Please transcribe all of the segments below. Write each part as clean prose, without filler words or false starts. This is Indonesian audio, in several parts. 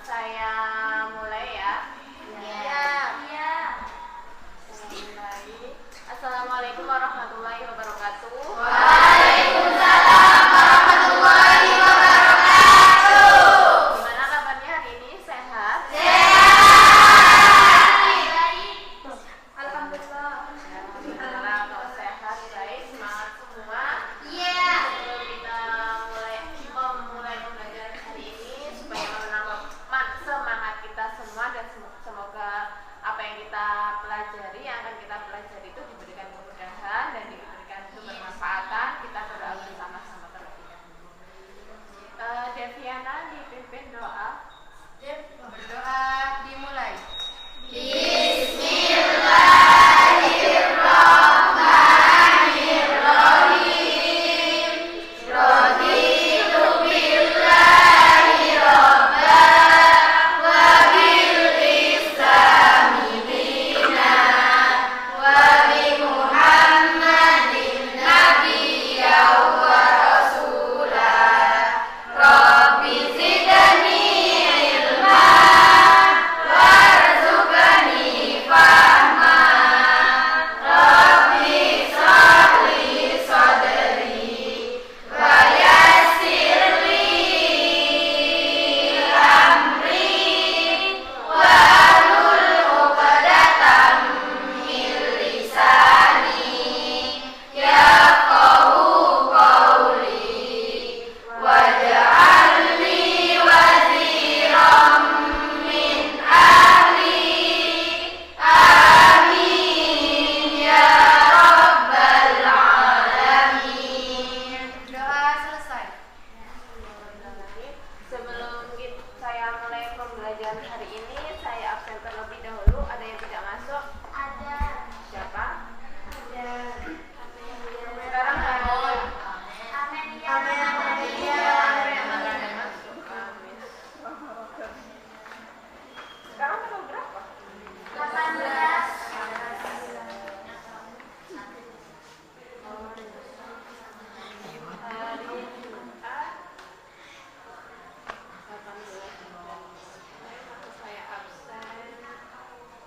Saya mulai ya. Iya. Iya. Assalamualaikum warahmatullahi wabarakatuh. Waalaikumsalam warahmatullahi wabarakatuh. Gimana kabarnya hari ini? Sehat? Alhamdulillah. Alhamdulillah kalau sehat, baik, semangat semua. Iya. Sebelum kita mulai pembelajaran hari ini supaya menambah semangat kita semua dan semoga apa yang kita pelajari, yang akan kita pelajari itu diberikan kemudahan dan diberikan kebermanfaatan. Kita berdoa bersama-sama terlebih dahulu. Deviana dipimpin doa. Berdoa dimulai.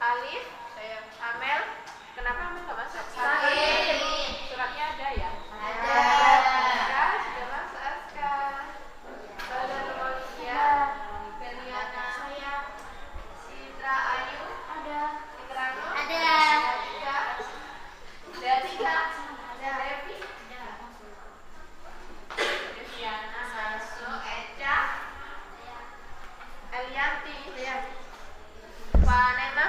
Alif, Amel, kenapa Amel nggak masuk? Suratnya ada ya? Ada. Aska, sudah masuk Aska. Saudara Malia, Beliana, saya, Citra Ayu, ada. Ikrano, Ada. Datika, Devi, Deviana masuk, Eca, Elianti,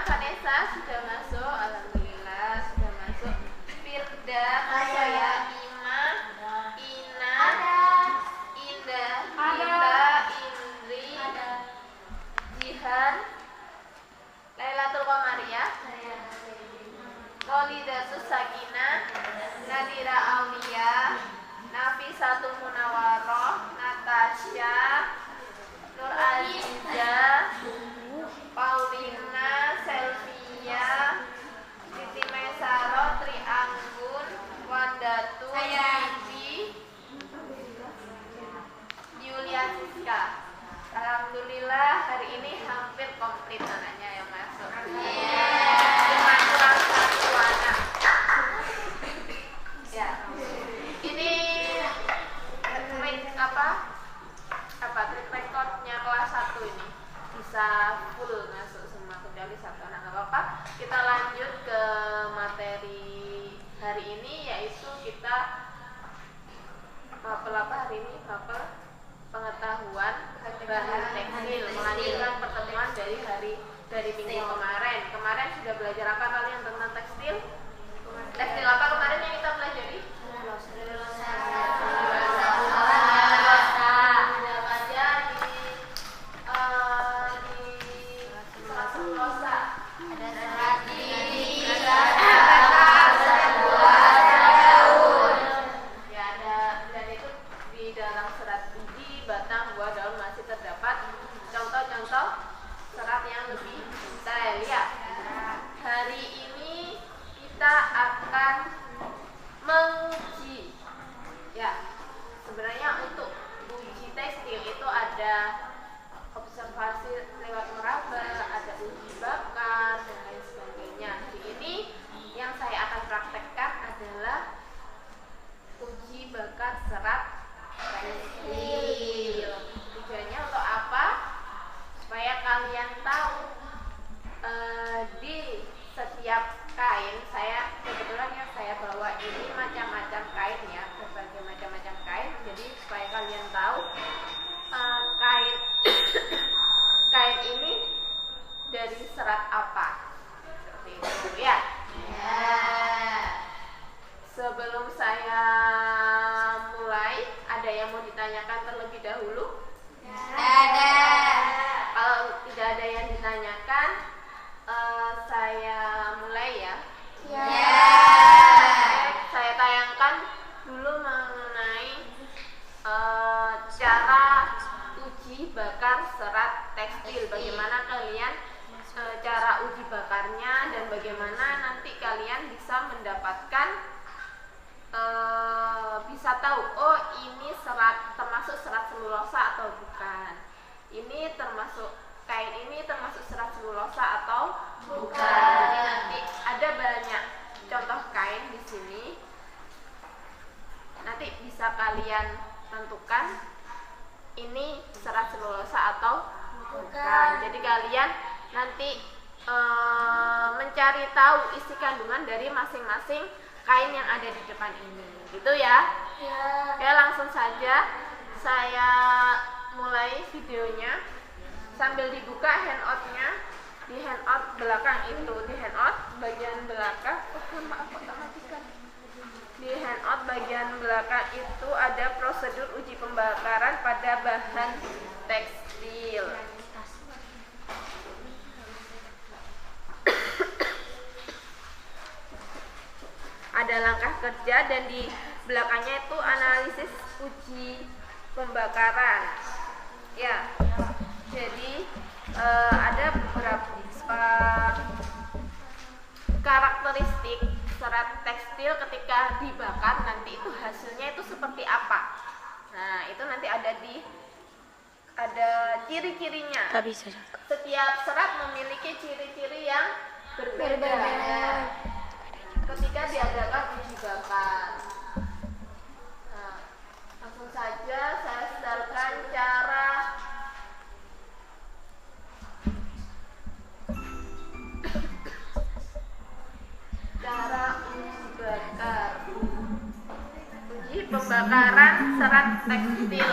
Vanessa sudah masuk, alhamdulillah sudah masuk. Firda, saya, Ima, Ina, Indah, Indri, Jihan, Lailatul Qamaria, Kholidatus Sakinah, Nadira Aulia, Nafisatul Munawaroh, Natasha, Nur Aziza, Paulina, Selvia, Siti Mesaro, Tri Anggun, Wandatu, Vivi, Yulia Siska. Alhamdulillah hari ini hampir komplit anaknya yang masuk. Cuma kurang satu anak. Ya. Ini track recordnya kelas 1 ini bisa full masuk semua kecuali satu anak. Nggak apa-apa, kita lanjut ke materi hari ini, yaitu kita mapel apa hari ini? Mapel pengetahuan bahan tekstil, melanjutkan pertemuan dari minggu kemarin. Kemarin sudah belajar apa kalian tentang tekstil? Tekstil apa kemarin yang kita pelajari? Contoh-contoh serat yang lebih detail ya. Hari ini kita akan menguji ya. Sebenarnya untuk uji tekstil itu ada observasi pertanyakan, saya mulai ya. Ya. Saya tayangkan dulu mengenai cara uji bakar serat tekstil. Bagaimana kalian cara uji bakarnya dan bagaimana nanti kalian bisa mendapatkan bisa tahu, oh ini serat termasuk serat selulosa atau bukan. Ini termasuk kain ini termasuk serat selulosa atau bukan. Jadi nanti ada banyak contoh kain di sini. Nanti bisa kalian tentukan ini serat selulosa atau bukan. Jadi kalian nanti mencari tahu isi kandungan dari masing-masing kain yang ada di depan ini. Gitu ya. Ya. Oke, langsung saja saya mulai videonya sambil dibuka handout-nya. Di handout belakang itu, di handout bagian belakang, maaf kok tak matikan. Di handout bagian belakang itu ada prosedur uji pembakaran pada bahan tekstil. Ada langkah kerja dan di belakangnya itu analisis uji pembakaran. Ya, jadi ada beberapa karakteristik serat tekstil ketika dibakar nanti itu hasilnya itu seperti apa. Nah, itu nanti ada ciri-cirinya. Setiap serat memiliki ciri-ciri yang berbeda. Ketika diadakan uji bakar. Nah, langsung saja saya setelkan cara uji bakar. Uji pembakaran serat tekstil.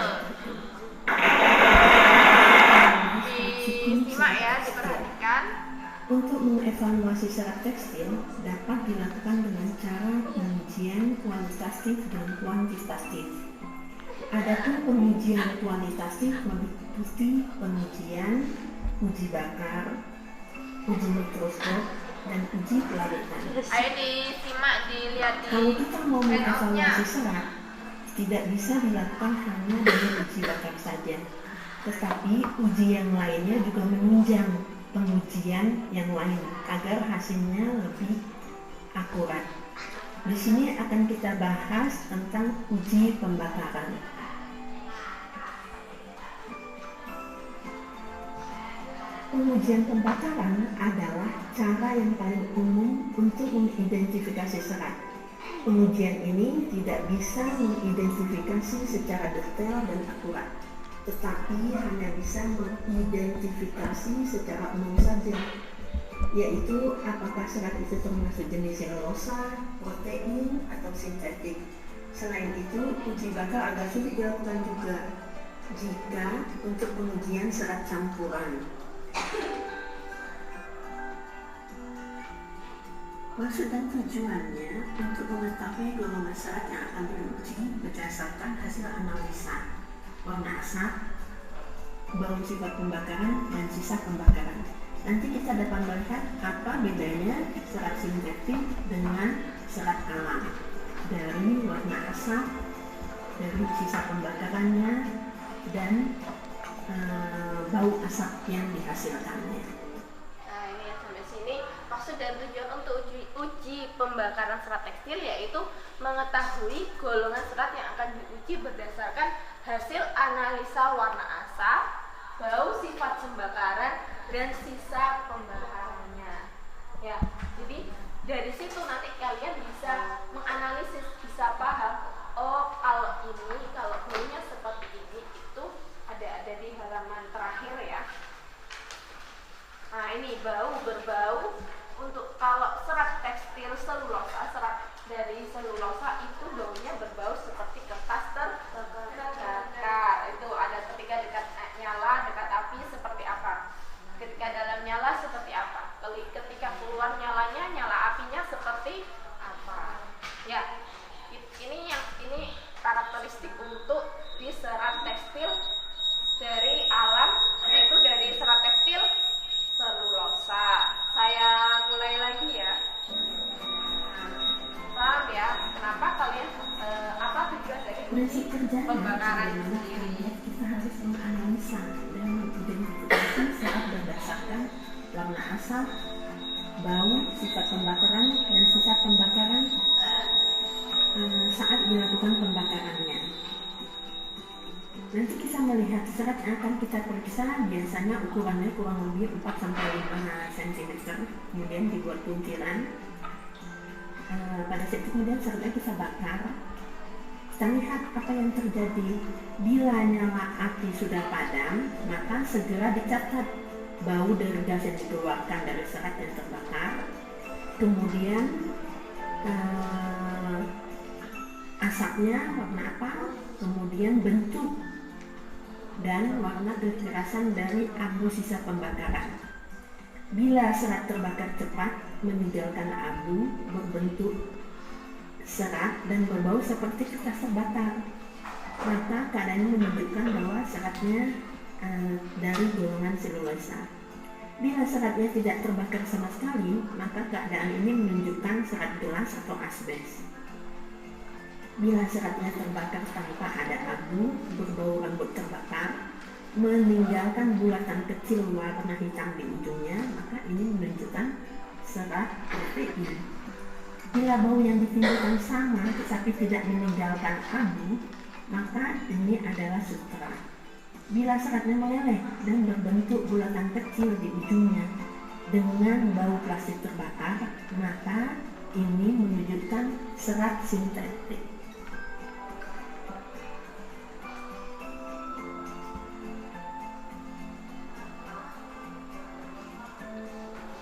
Disimak ya, diperhatikan. Untuk mengevaluasi serat tekstil dapat dilakukan dengan cara pengujian kualitatif dan kuantitatif. Adapun pengujian kualitatif meliputi pengujian, uji bakar, uji mikroskop, dan uji pelarutan. Ayo disimak, dilihat di Kalau kita mau handoutnya. mengevaluasi serat, tidak bisa dilakukan hanya dengan uji bakar saja, tetapi uji yang lainnya juga menunjang pengujian yang lain agar hasilnya lebih akurat. Di sini akan kita bahas tentang uji pembakaran. Pengujian pembakaran adalah cara yang paling umum untuk mengidentifikasi serat. Pengujian ini tidak bisa mengidentifikasi secara detail dan akurat, tetapi hanya bisa mengidentifikasi secara umum saja, yaitu apakah serat itu termasuk jenis selulosa, protein, atau sintetik. Selain itu, uji bakar agak sulit dilakukan juga jika untuk pengujian serat campuran. Maksud dan tujuannya untuk mengetahui golongan serat yang akan diuji berdasarkan hasil analisa warna asap, bau sifat pembakaran, dan sisa pembakaran. Nanti kita dapat melihat apa bedanya serat sintetik dengan serat alam dari warna asap, dari sisa pembakarannya, dan bau asap yang dihasilkannya. Nah, ini ya, sampai sini maksud dan tujuan untuk uji pembakaran serat tekstil yaitu mengetahui golongan serat yang akan diuji berdasarkan hasil analisa warna asap, bau, sifat pembakaran, dan sisa pembakarannya. Ya, jadi dari situ nanti kalian bisa menganalisis, bisa paham. Oh, kalau baunya seperti ini, itu ada di halaman terakhir ya. Nah, ini berbau. Untuk kalau serat tekstil selulosa, serat dari selulosa itu baunya berbau seperti kertas terbakar. Itu ada ketika dekat nyala, dekat api seperti apa? Ketika dalam nyala seperti apa? Ketika keluar nyalanya, nyala apinya seperti apa? Ya, ini karakteristik untuk di serat tekstil dari alam, yaitu dari serat tekstil selulosa. Prinsip kerjanya pembakaran adalah sendiri. kita harus menganalisa dan mengidentifikasi serat berdasarkan warna asal, bau, sifat pembakaran, dan sisa pembakaran saat dilakukan pembakarannya. Nanti kita melihat serat yang akan kita periksa, biasanya ukurannya kurang lebih 4-5 cm, kemudian dibuat puntiran. Pada saat itu kemudian seratnya kita bakar. Kita lihat apa yang terjadi. Bila nyala api sudah padam, maka segera dicatat bau dari gas yang dikeluarkan dari serat yang terbakar, kemudian asapnya warna apa, kemudian bentuk dan warna kekerasan dari abu sisa pembakaran. Bila serat terbakar cepat, meninggalkan abu berbentuk serat dan berbau seperti kertas terbakar, maka keadaannya menunjukkan bahwa seratnya dari golongan selulosa. Bila seratnya tidak terbakar sama sekali, maka keadaan ini menunjukkan serat gelas atau asbes. Bila seratnya terbakar tanpa ada abu, berbau rambut terbakar, meninggalkan bulatan kecil warna hitam di ujungnya, maka ini menunjukkan serat protein. Bila bau yang ditimbulkan sama tetapi tidak meninggalkan abu, maka ini adalah sutra. Bila seratnya meleleh dan berbentuk bulatan kecil di ujungnya dengan bau plastik terbakar, maka ini menunjukkan serat sintetik.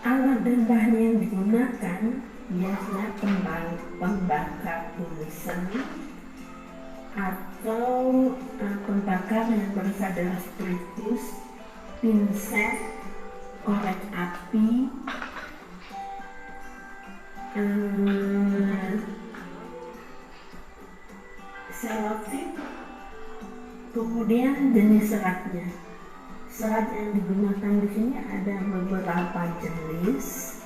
Alat dan bahan yang digunakan biasanya pembakar tulisan atau pembakar yang berasal dari spiritus, pinset, korek api, selotip, kemudian jenis seratnya. Serat yang digunakan di sini ada beberapa jenis.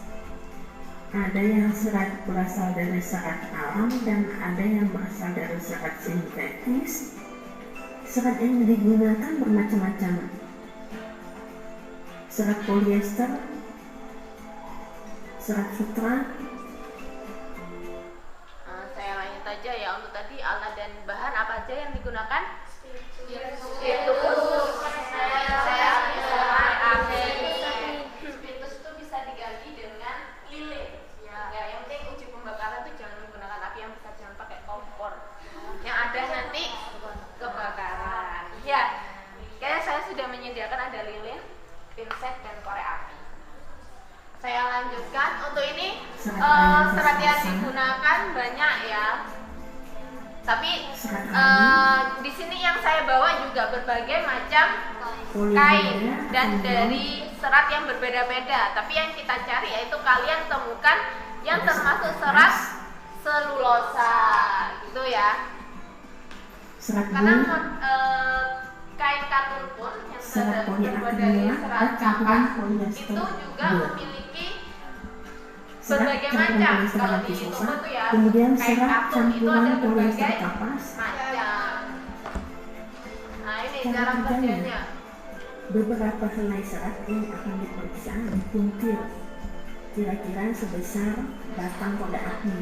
Ada yang serat berasal dari serat alam dan ada yang berasal dari serat sintetis. Serat yang digunakan bermacam-macam. Serat polyester, serat sutra. Saya lanjut aja ya, untuk tadi alat dan bahan apa aja yang digunakan? Spiritus itu bisa diganti dengan lilin. Ya, yang penting uji pembakaran itu jangan menggunakan api yang besar, jangan pakai kompor. Yang ada nanti kebakaran. Ya, kayaknya saya sudah menyediakan ada lilin, pinset dan korek api. Saya lanjutkan. Untuk ini serat yang digunakan banyak ya. Tapi di sini yang saya bawa juga berbagai macam kain dan dari serat yang berbeda-beda. Tapi yang kita cari yaitu kalian temukan yang termasuk serat selulosa, gitu ya. Karena kain katun pun yang terbuat dari serat kapas itu juga memiliki berbagai macam. Kalau di toko tuh ya, kemudian kain serat katun itu ada campuran berbagai polyester kapas. macam. Nah, ini Cara cara kerjanya. kerjanya. Beberapa helai serat yang akan diperiksa dipuntir kira-kira sebesar batang korek api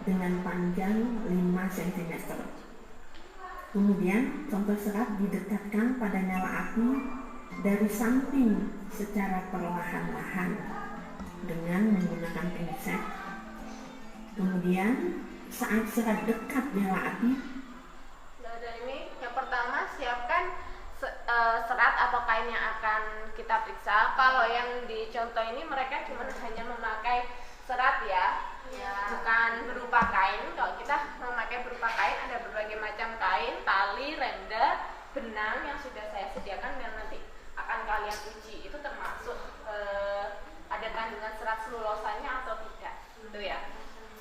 dengan panjang 5 cm. Kemudian contoh serat didekatkan pada nyala api dari samping secara perlahan-lahan dengan menggunakan pinset. Kemudian saat serat dekat nyala api, Ini yang pertama, siapkan serat atau kain yang akan kita periksa. Kalau yang di contoh ini mereka cuma hanya memakai serat ya, bukan berupa kain. Kalau kita memakai berupa kain, ada berbagai macam kain, tali, renda, benang yang sudah saya sediakan dan nanti akan kalian uji. Itu termasuk ada kandungan serat selulosanya atau tidak, gitu ya.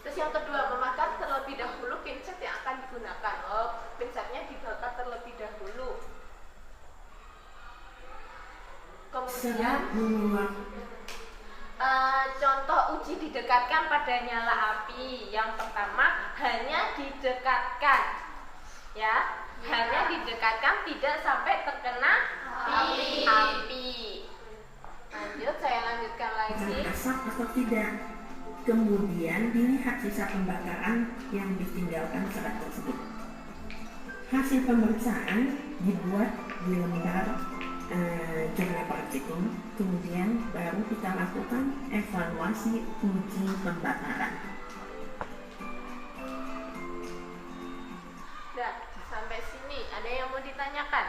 Terus yang kedua, memakar terlebih dahulu pinset yang akan digunakan. Pinsetnya dibakar terlebih dahulu. Kemudian serat mengeluarkan contoh uji didekatkan pada nyala api. Yang pertama, hanya didekatkan. Ya, hanya didekatkan tidak sampai terkena api. Lanjut, saya lanjutkan lagi. Asap atau tidak. Kemudian dilihat sisa pembakaran yang ditinggalkan serat tersebut. Hasil pemeriksaan dibuat di lembar jurnal praktikum, kemudian baru kita lakukan evaluasi uji pembakaran. Nah, sampai sini ada yang mau ditanyakan?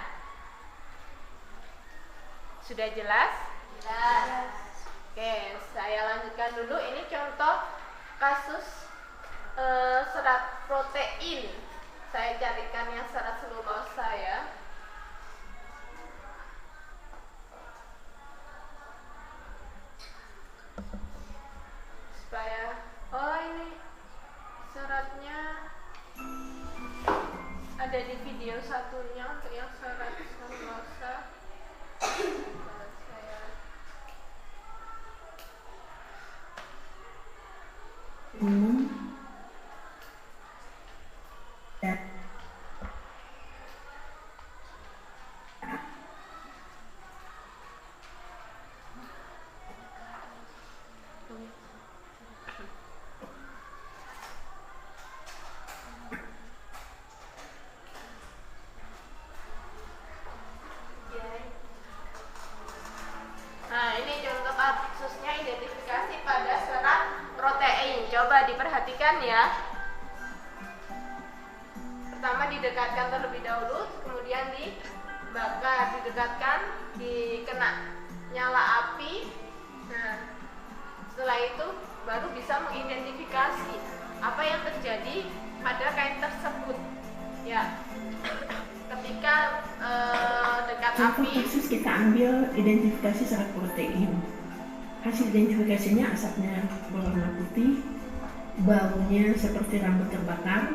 Sudah jelas? Jelas. Oke, saya lanjutkan dulu. Ini contoh kasus serat protein. Saya carikan yang serat selulosa ya. Supaya, oh ini seratnya ada di video satunya untuk yang serat selulosa. Saya Umum dan Nah, ini contoh kasusnya identifikasi pada serat protein. Coba diperhatikan ya. Pertama didekatkan terlebih dahulu, kemudian dibakar, didekatkan, dikena nyala api. Nah, setelah itu baru bisa mengidentifikasi apa yang terjadi pada kain tersebut. Ya, ketika dekat contoh api. kasus kita ambil identifikasi serat protein. Hasil identifikasinya asapnya berwarna putih, baunya seperti rambut terbakar,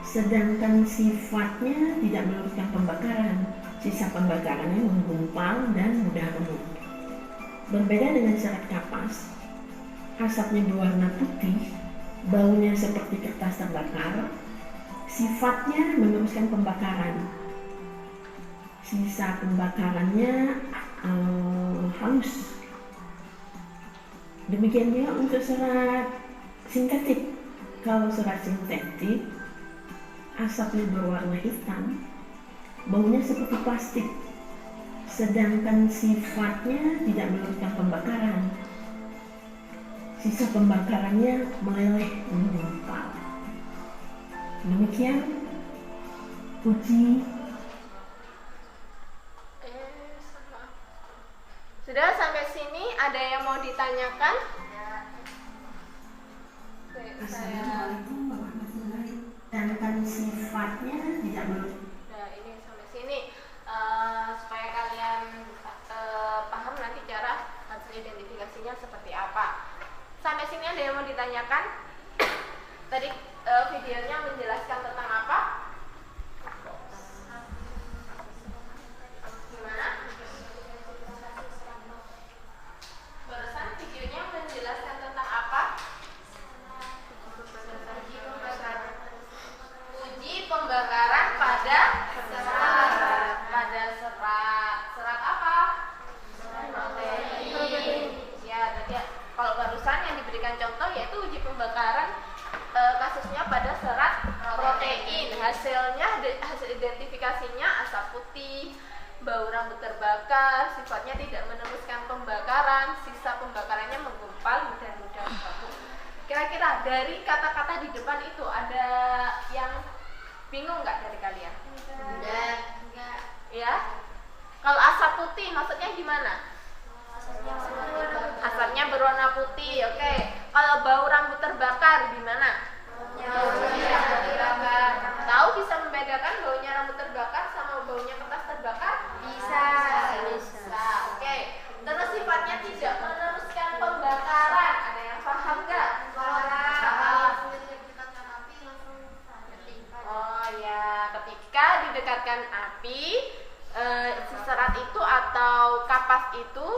sedangkan sifatnya tidak meneruskan pembakaran. Sisa pembakarannya menggumpal dan mudah remuk. Berbeda dengan serat kapas, asapnya berwarna putih, baunya seperti kertas terbakar, sifatnya meneruskan pembakaran. Sisa pembakarannya halus. Demikian juga untuk serat sintetik. Kalau serat sintetik, asapnya berwarna hitam, baunya seperti plastik, sedangkan sifatnya tidak meneruskan pembakaran. Sisa pembakarannya meleleh menggumpal. Demikian uji. Sudah sampai sini ada yang mau ditanyakan? Saya Sedangkan sifatnya tidak meneruskan. Nah, ini sampai sini supaya kalian paham nanti cara hasil identifikasinya seperti apa. Sampai sini ada yang mau ditanyakan? Tadi videonya menjelaskan tentang apa? Gimana? Barusan videonya menjelaskan tentang apa? Uji pembakaran pada serat. Pada serat apa? Protein. Ya, tadi kalau barusan yang diberikan contoh yaitu uji pembakaran kasusnya pada serat protein. Hasil identifikasinya asap putih, bau rambut terbakar, sifatnya tidak meneruskan pembakaran, sisa pembakarannya menggumpal dan mudah remuk. Kira-kira dari kata-kata di depan itu ada yang bingung nggak dari kalian? Enggak. Ya? Kalau asap putih maksudnya gimana? Asapnya berwarna putih, oke. Kalau bau rambut terbakar gimana? Tahu bisa membedakan baunya rambut terbakar sama baunya kertas terbakar? Bisa. Oke. Terus sifatnya tidak meneruskan pembakaran. Ada yang paham nggak? Oh ya, ketika didekatkan api, serat itu atau kapas itu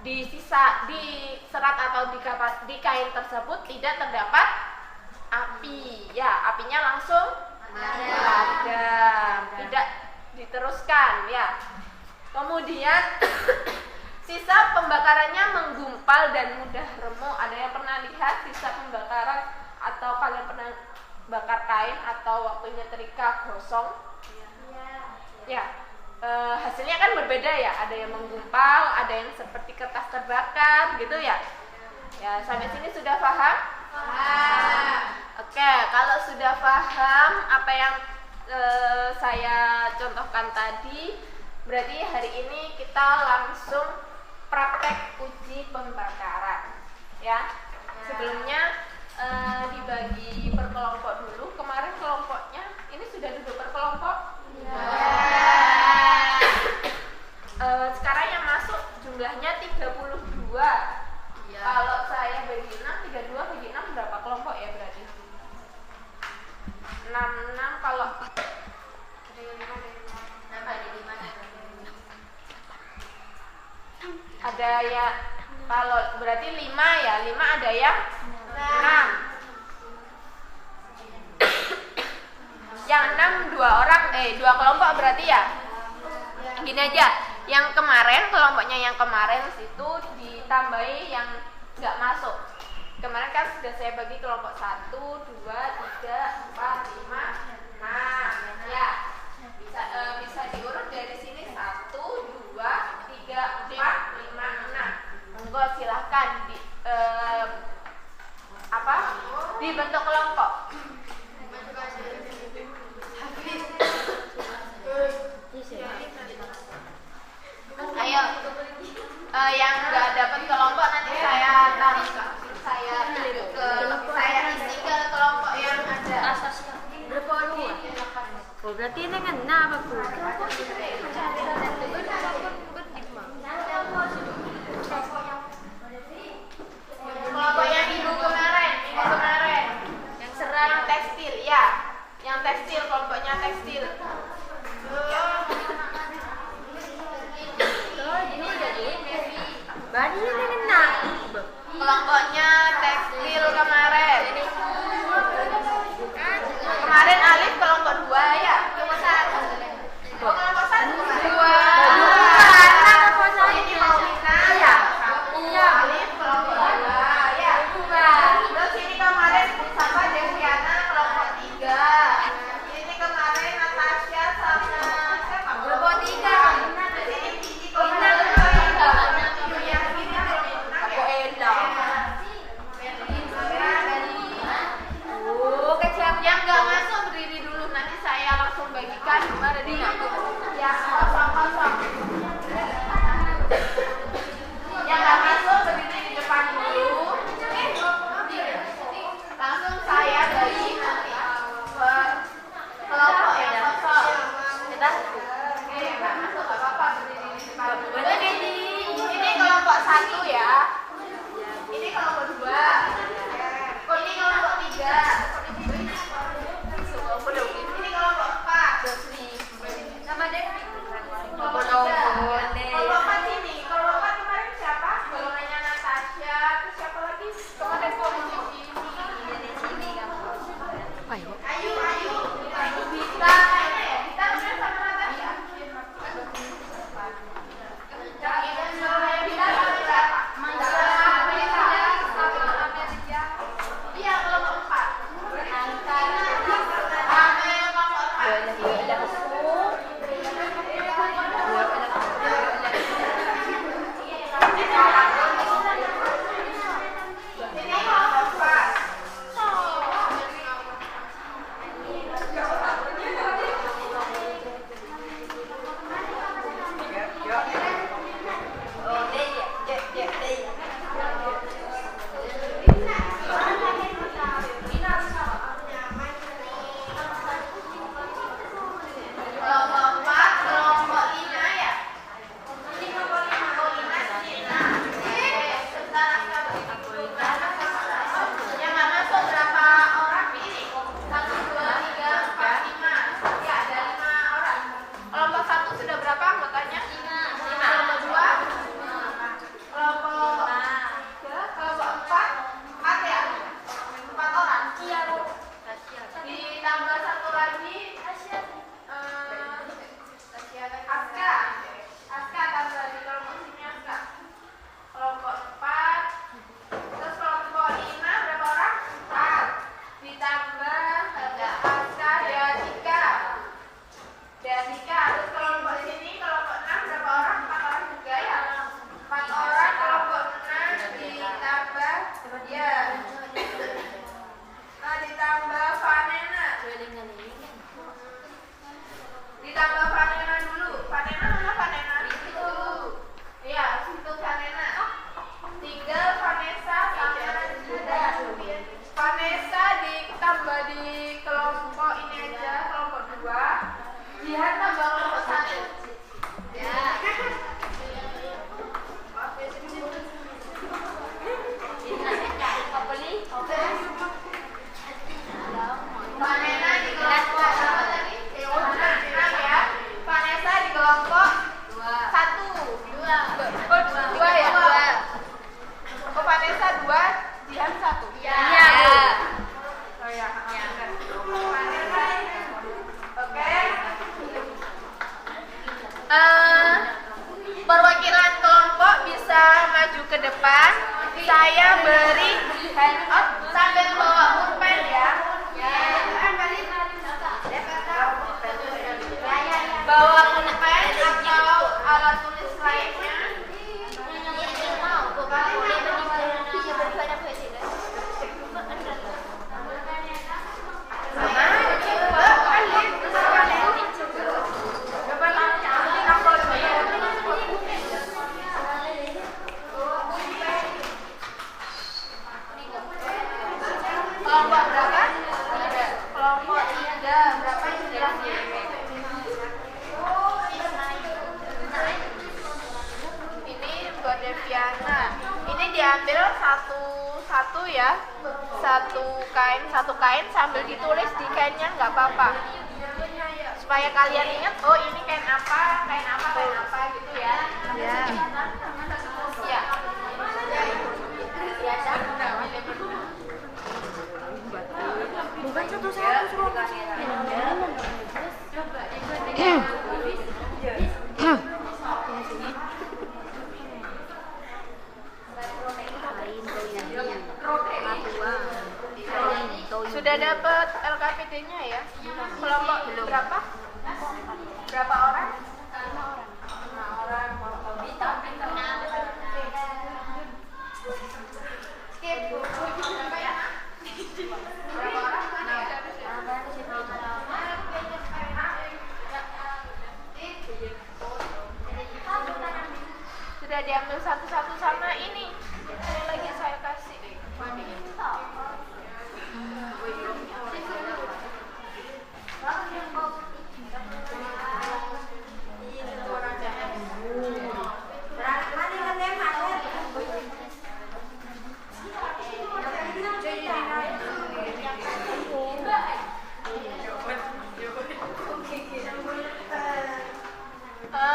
di serat atau di kain tersebut tidak terdapat api. Ya, apinya langsung Padam, tidak diteruskan ya. Kemudian sisa pembakarannya menggumpal dan mudah remuk. Ada yang pernah lihat sisa pembakaran atau kalian pernah bakar kain atau waktu nyetrika gosong? Ya, hasilnya kan berbeda ya. Ada yang menggumpal, ada yang seperti kertas terbakar gitu ya. Ya, sampai sini sudah paham? Paham. Oke, kalau sudah paham apa yang saya contohkan tadi, berarti hari ini kita langsung praktek uji pembakaran ya. Sebelumnya dibagi per kelompok dulu. Kemarin kelompoknya ini sudah duduk per kelompok? Sekarang yang masuk jumlahnya 32. Kalau saya bagi 6, 32 bagi 6 berapa kelompok ya berarti? 6 kalau ada ya, kalau berarti 5 ya, 5 ada yang 6. Yang 6 2 orang, 2 kelompok berarti ya. Gini aja, yang kemarin kelompoknya yang kemarin situ ditambahi yang nggak masuk. Kemarin kan sudah saya bagi kelompok 1, 2, 3, 4, 5, 6 ya. Bisa diurut dari sini 1, 2, 3, 4, 5, 6. Monggo silahkan dibentuk kelompok. Ayo, yang nggak dapat kelompok nanti saya tarik, saya isi ke kelompok yang ada. Oh, berarti ini kan apa Bu? Kelompok yang minggu kemarin, yang serang tekstil ya, yang tekstil, kelompoknya tekstil. Bani ini kena. Kelompoknya tekstil kemarin. Kemarin Alif kelompok 2 ya? Kelompok 1. Oh, kelompok 1, 2. Ini mau Lina ya? Iya. Alif kelompok 2 ya? Terus ini kemarin sama Deviana kelompok 3. Ini kemarin Natasha sama siapa? Kelompok 3. Terus ini Cici kelompok 3. Yang ini kelompok Ella. Yang nggak masuk berdiri dulu, nanti saya langsung bagikan. Gimana di yang kosong. Yang nggak masuk berdiri di depan dulu. Langsung saya bagi nanti per kelompok yang kosong. Kita nggak masuk nggak apa-apa, berdiri di depan dulu. Ini kelompok 1 ya. Ini kelompok 2. Ini kelompok 3. Ini kelompok 4. Sama Devi. Kelompok 3. Kelompok 4 ini. Kelompok 4 kemarin siapa? Golongannya Natasha. Terus siapa lagi? Kemarin kelompok ini. Ayu. Dita. Dita benar sama Natasha. Dita sama siapa? Iya, kelompok 4. Kelompok 4, kelompok Lina ya. Ini kelompok 5 di sini. ke depan. Saya beri sambil bawa pulpen ya. Bawa pulpen atau alat tulis lainnya. Kelompok berapa? Kelompok 3. Berapa istilahnya? Ini buat Deviana. Ini diambil satu ya. Satu kain sambil ditulis di kainnya nggak apa-apa. Supaya kalian ingat, oh ini kain apa gitu ya. Ya. Ya. Bukan satu-satu suruh Sudah dapat LKPD-nya ya? Kelompok berapa? Berapa orang? 5 orang. Skip. Berapa ya? Berapa orang? Sudah diambil satu-satu sama ini. Ini lagi saya kasih.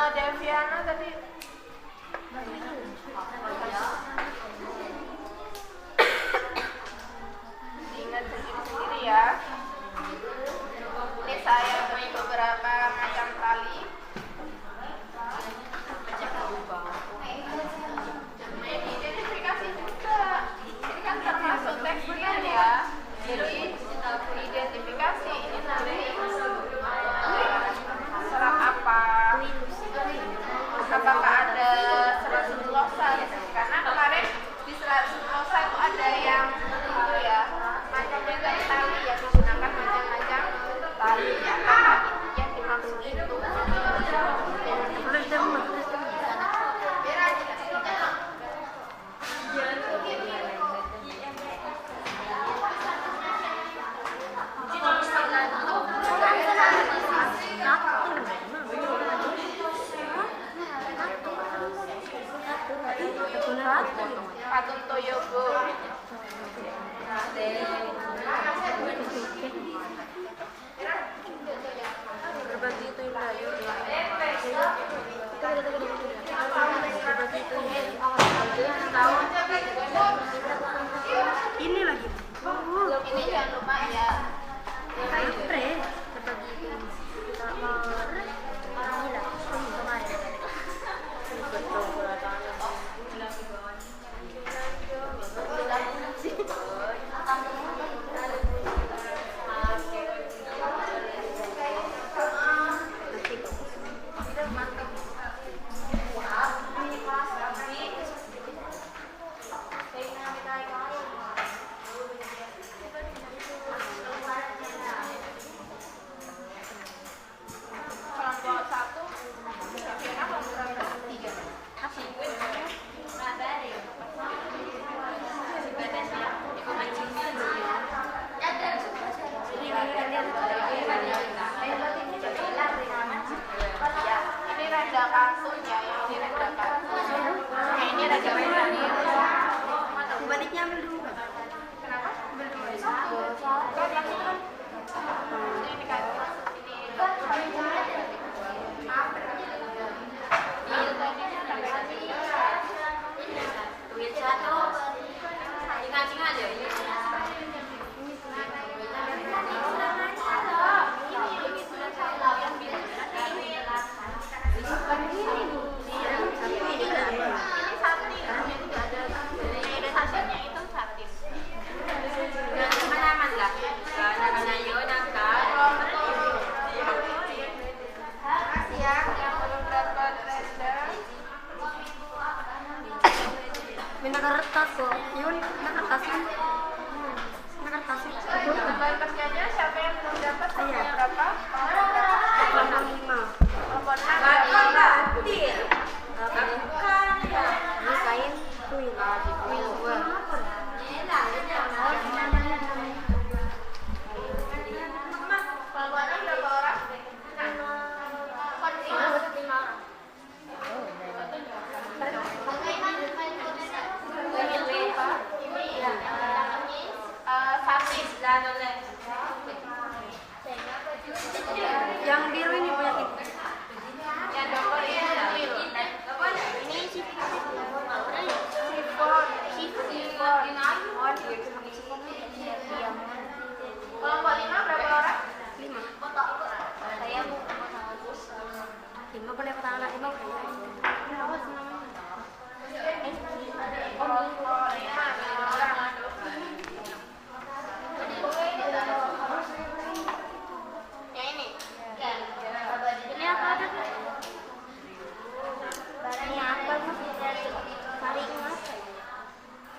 Deviana tadi ingat sendiri-sendiri ya. Ini saya beri beberapa macam tali. Ini identifikasi juga. Ini kan termasuk teksnya ya. Jadi identifikasi ini nanti serat apa? Apakah ada serat selulosa? Karena kemarin di serat selulosa itu ada yang itu ya, macamnya kayak tali yang menggunakan macam-macam tali. Apakah yang dimaksud itu? Patung Toyogo. Berbagi itu Indayu. ini lagi. Ini jangan lupa ya. Pre, berbagi itu. Baliknya ambil dulu. Kenapa? Minta kertas kok. Yun, minta kertas kan. Minta kertas. Tambahan kerjanya siapa yang belum dapat? Iya. Berapa? 85. Kelompok 6 Ini kain kuil. Kuil gua. kelompok 6 berapa orang? Yang biru ini punya kita. Yang nomor ini biru. Ini sifon. Kelompok 5 berapa orang? 5. Saya mau sama 5 boleh kata anak 5 boleh. Kelompok 5 berapa orang? Yang ini? Ini apa ada? Ini apa? Taring apa?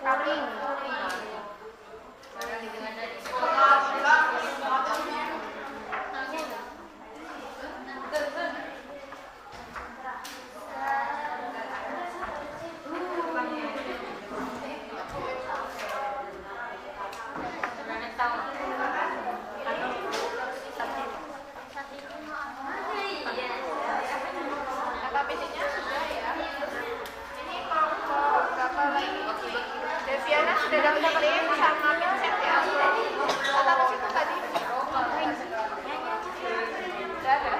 Taring. KPC-nya sudah ya. Ini kelompok berapa lagi? Deviana sudah dapetin sama Vincent ya? Atau ke situ tadi? Sudah ada.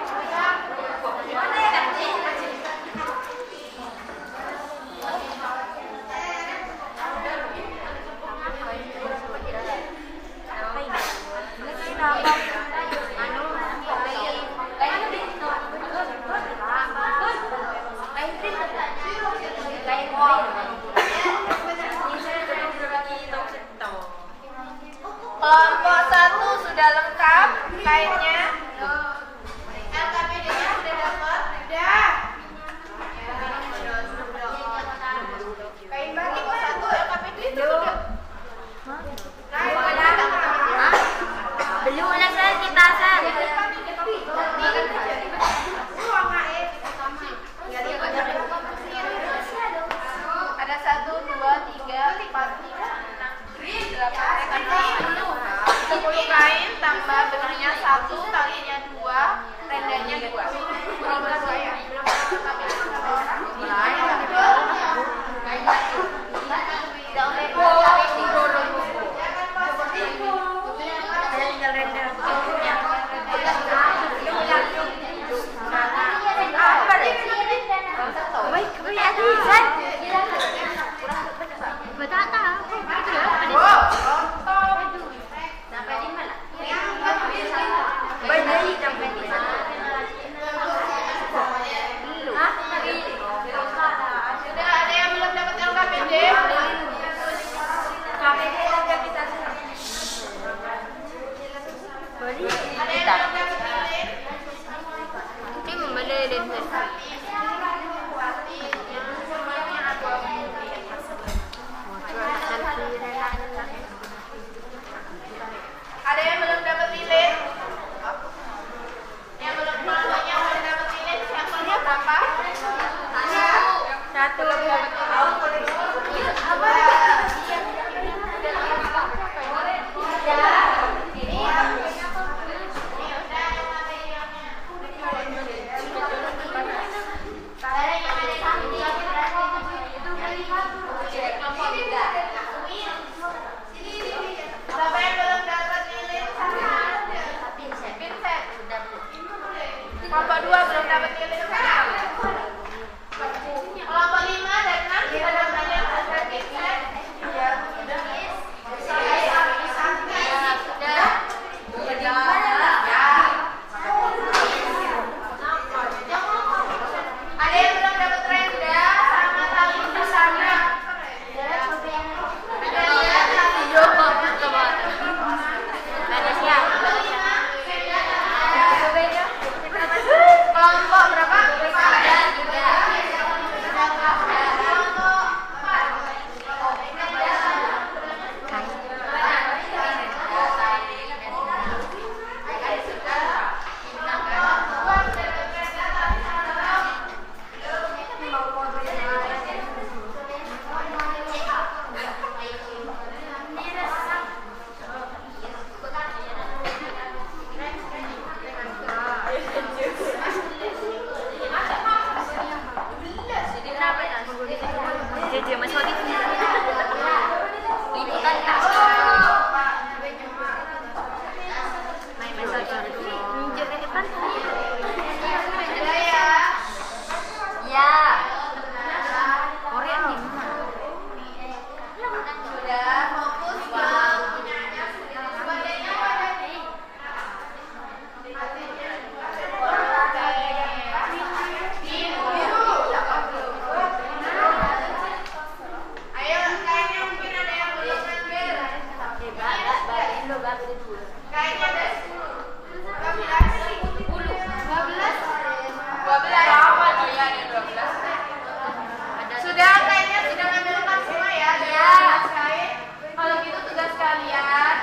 Kelompok 1 sudah lengkap kainnya. LKPD-nya sudah dapat? Sudah. Kain batik kelompok 1 LKPD itu sudah. Belum ada saya kita saya. Ada 1, 2, 3, 4, 5, 6, 8, 10 kain tambah benangnya 1, talinya 2, tendanya 2. Berapa saya? Tinggal render. Apa deh? Baik, ya San. Batata. Itu ya. Wow, Sampai di mana? Bayi sampai di sana. sudah ada yang belum dapat LKPD? Liputan Kak. Main messenger dulu. Minjem ke depan. Ya. Korean gimana? Sudah fokus bang. Ayo kayaknya mungkin ada yang belum ngambil. Kayaknya ada 10. 12. Oh iya ada 12. Sudah kayaknya sudah ngambil lepas semua ya. Ya. Kalau gitu tugas kalian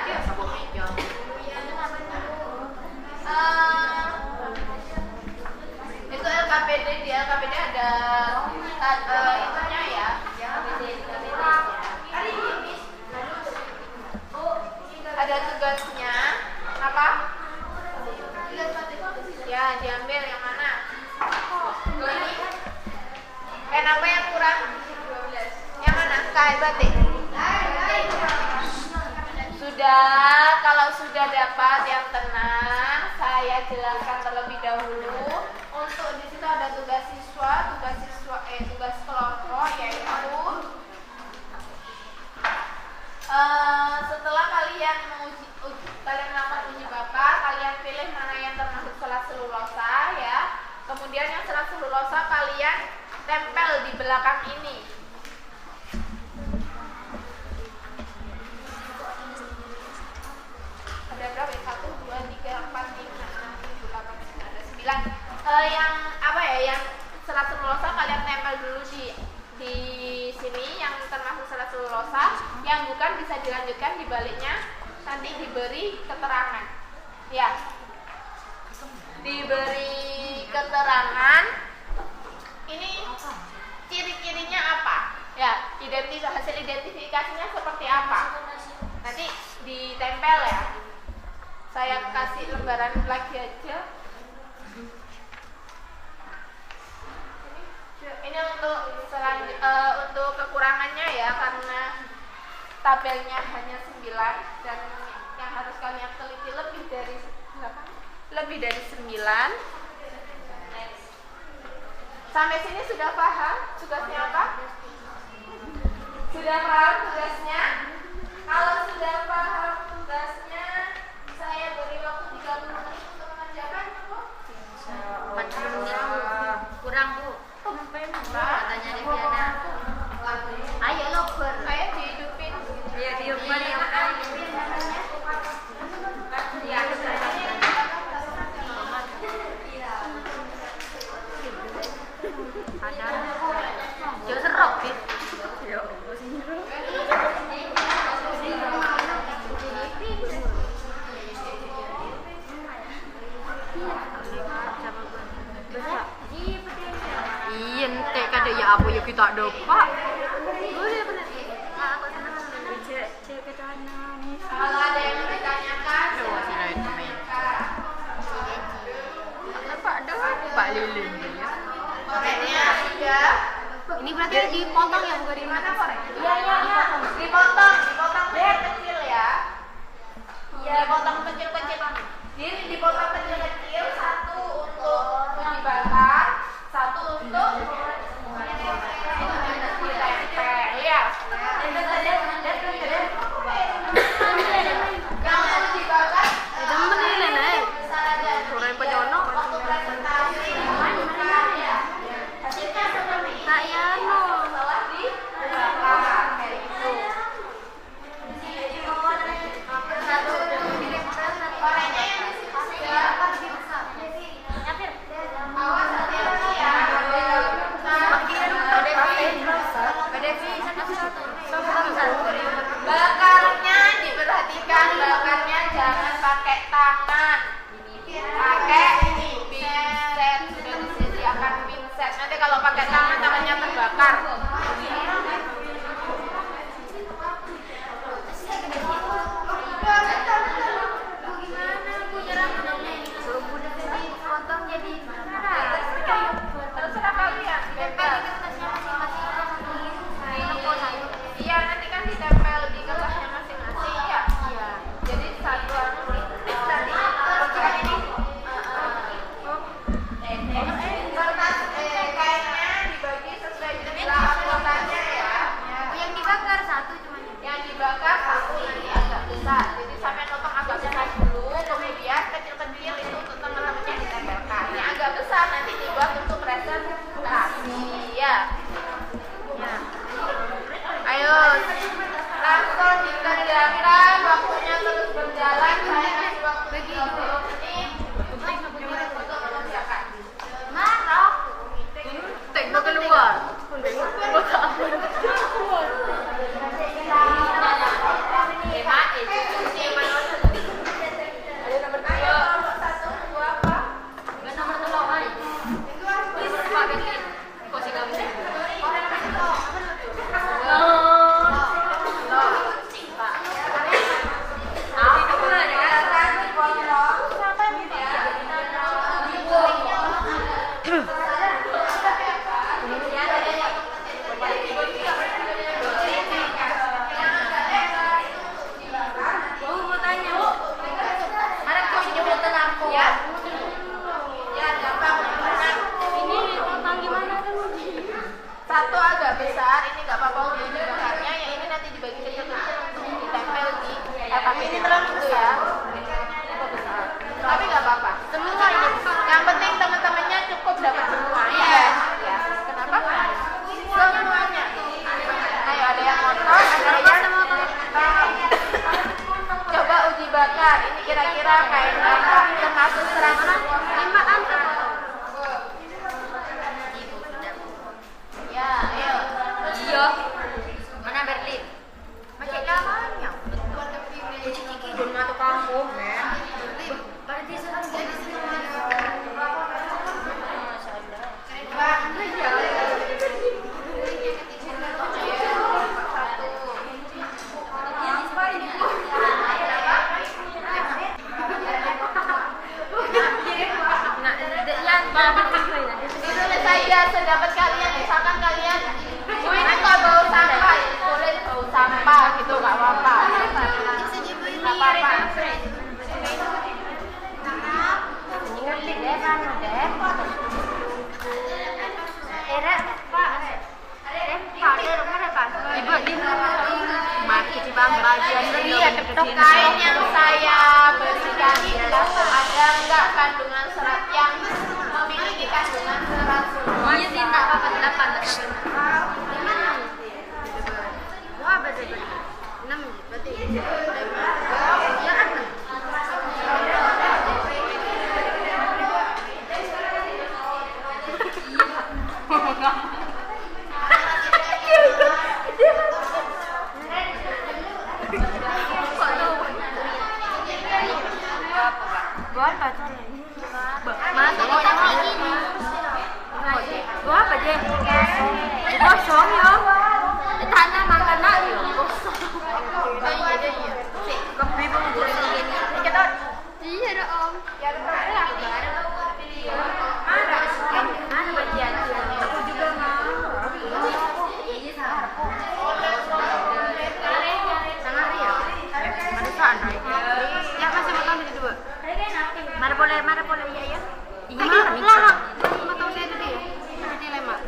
itu LKPD, di LKPD ada itunya ya. Ada tugasnya apa? Ya diambil yang mana? Ini pen apa yang kurang? Yang mana? Kai batik. Sudah, kalau sudah dapat yang tenang, saya jelaskan terlebih dahulu. Untuk di situ ada tugas siswa, tugas kelompok, yaitu setelah kalian melakukan uji bakat, kalian pilih mana yang termasuk selat selulosa ya. Kemudian yang selat selulosa kalian tempel di belakang ini. Ada berapa? 1, 2, 3, 4, 5, 6, 7, 8, 9, ada 9. Yang apa ya? Yang selat selulosa kalian tempel dulu di sini yang termasuk selat selulosa. Yang bukan bisa dilanjutkan di baliknya nanti diberi keterangan. Ya. Diberi keterangan. Ini ciri-cirinya apa? Ya, hasil identifikasinya seperti apa? Nanti ditempel ya. Saya kasih lembaran lagi aja. Ini untuk untuk kekurangannya ya, karena tabelnya hanya 9 dan yang harus kalian teliti lebih dari 9. Sampai sini sudah paham tugasnya apa? Sudah paham tugasnya? Kalau sudah paham tugasnya, saya beri waktu 30 menit untuk mengerjakan, Bu. 40 menit kurang Bu. Katanya Deviana. Ayo lo ber. Saya dihidupin. Iya dihidupin ya. Yo serok sih. Yo. Iya, ente kada ya apa ya kita ada pak. Boleh benar. Kalau ada yang ditanyakan, Pak ada Pak Lilin ya. korennya sudah. Ini berarti dipotong ya bukan di Mana korek? Iya iya iya. Dipotong kecil-kecil ya. Iya, dipotong kecil-kecil. Dipotong kecil-kecil, 1 untuk uji bakar, 1 untuk kira-kira kain apa termasuk serat selulosa? 5an terpotong. Ya, ayo. Iya. Mana Berlin? Macam namanya. Ciki don matu kampung, men. Berarti sekarang jadi Ditulis saja sedapat kalian, misalkan kalian Bu ini kok bau sampah, ya tulis bau sampah gitu, gak apa-apa. Gak apa-apa. ngerti deh kan deh. Ibu di mati di bagian Kain yang saya berikan itu ada enggak kandungan serat yang memiliki kandungan serat selulosa? Iya tidak apa-apa 8. Wah berarti 6 berarti. Ya kan? Gua apa tuh? Masuk kita ini. Gua apa je? Kosong ya. Ditanya makan nak ya. Kosong. Iya. Kopi bungkus segini. Kedot. Iya dah om. Ya betul. Mana bagian? Aku juga mau. Sangat ya. Ada sana. Ya kasih makan di dua. Mana boleh ya ya. Iya, lah. Makan saya tadi. Tadi lemak.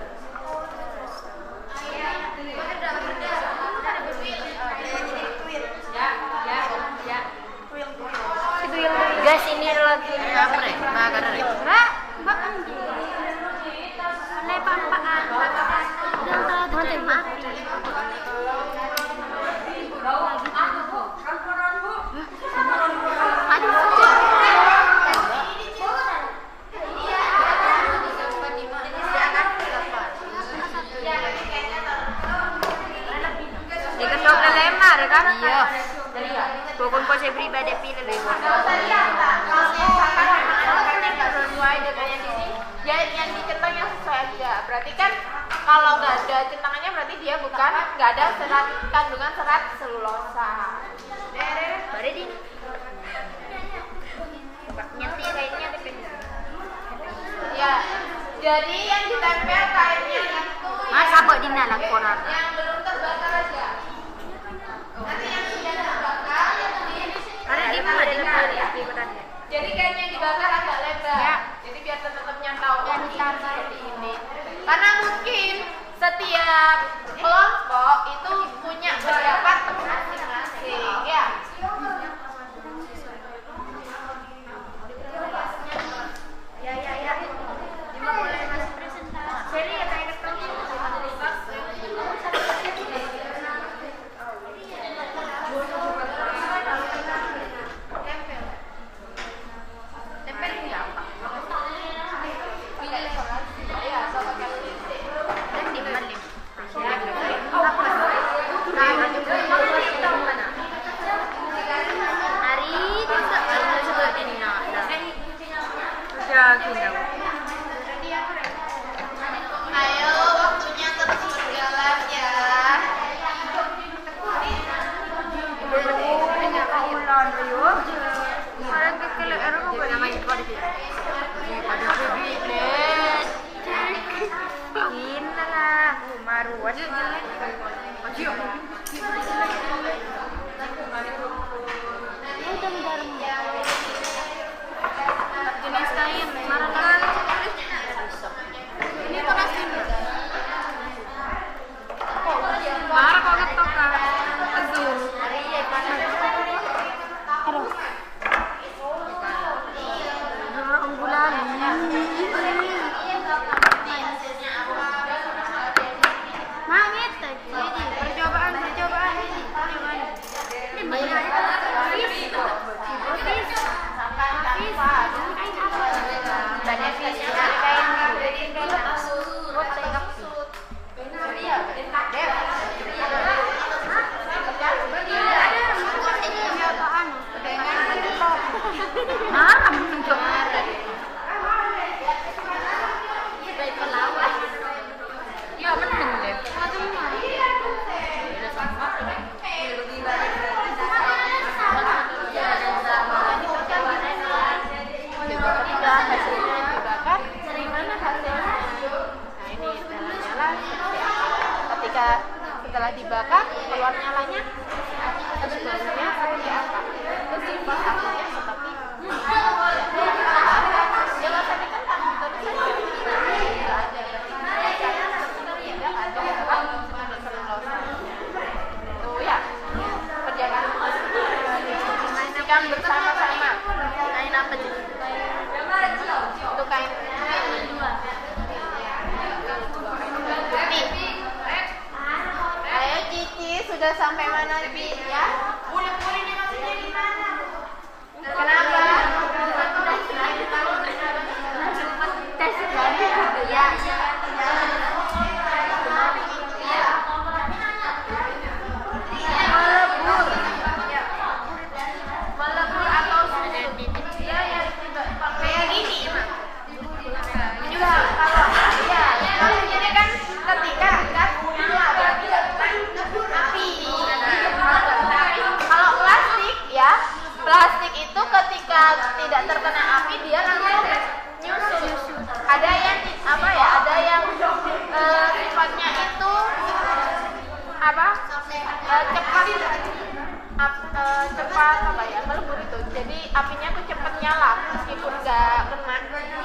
Gas ini lagi. Apa nih? Makan nih. Mbak anjing. Lepak paan. Udah mati. Diketok lemar kan? Iya. Pokoknya kau saya pribadi pilih lemar. Sesuai dengan yang ini, ya yang dicentang yang sesuai aja. Berarti kan kalau nggak ada centangannya berarti dia bukan nggak ada serat kandungan serat selulosa. Bari di. Nyanti kainnya tapi. Ya, jadi yang ditempel kainnya itu Mas apa di nana koran? yang belum terbakar aja. Nanti yang sudah terbakar Ada di mana di mana? jadi kainnya dibakar agak lebar. Ya. Jadi biar tetap nyantau seperti ini. Karena mungkin setiap kelompok itu punya pendapat masing-masing, ya. Ya. Lima boleh masih presentasi. Seri ya kayak tempel ini apa? Iya, sama kayak ini. Ayo, waktunya terus berjalan ya. Inilah, maru aja jelek. terbakar, keluar nyalanya terus baunya seperti apa? Terus sifat aslinya seperti ya nggak usah ditentang, terus saja nggak ada tidak ada itu ya perjalanan kan bersama-sama. Kain apa sih? Itu kain ayo Cici, sudah sampai mana Cici ya? Boleh-bolehnya maksudnya di mana? Kenapa? Tes ya. Melebur atau sudah dia yang kayak gini emang. Juga kalau kalau ini kan ketika gas menyala api. Kalau plastik ya, plastik itu ketika tidak terkena api dia langsung nyusut. Ada yang apa ya? Ada yang sifatnya itu apa? Cepat apa ya, melebur itu. Jadi apinya tuh cepat nyala meskipun nggak kena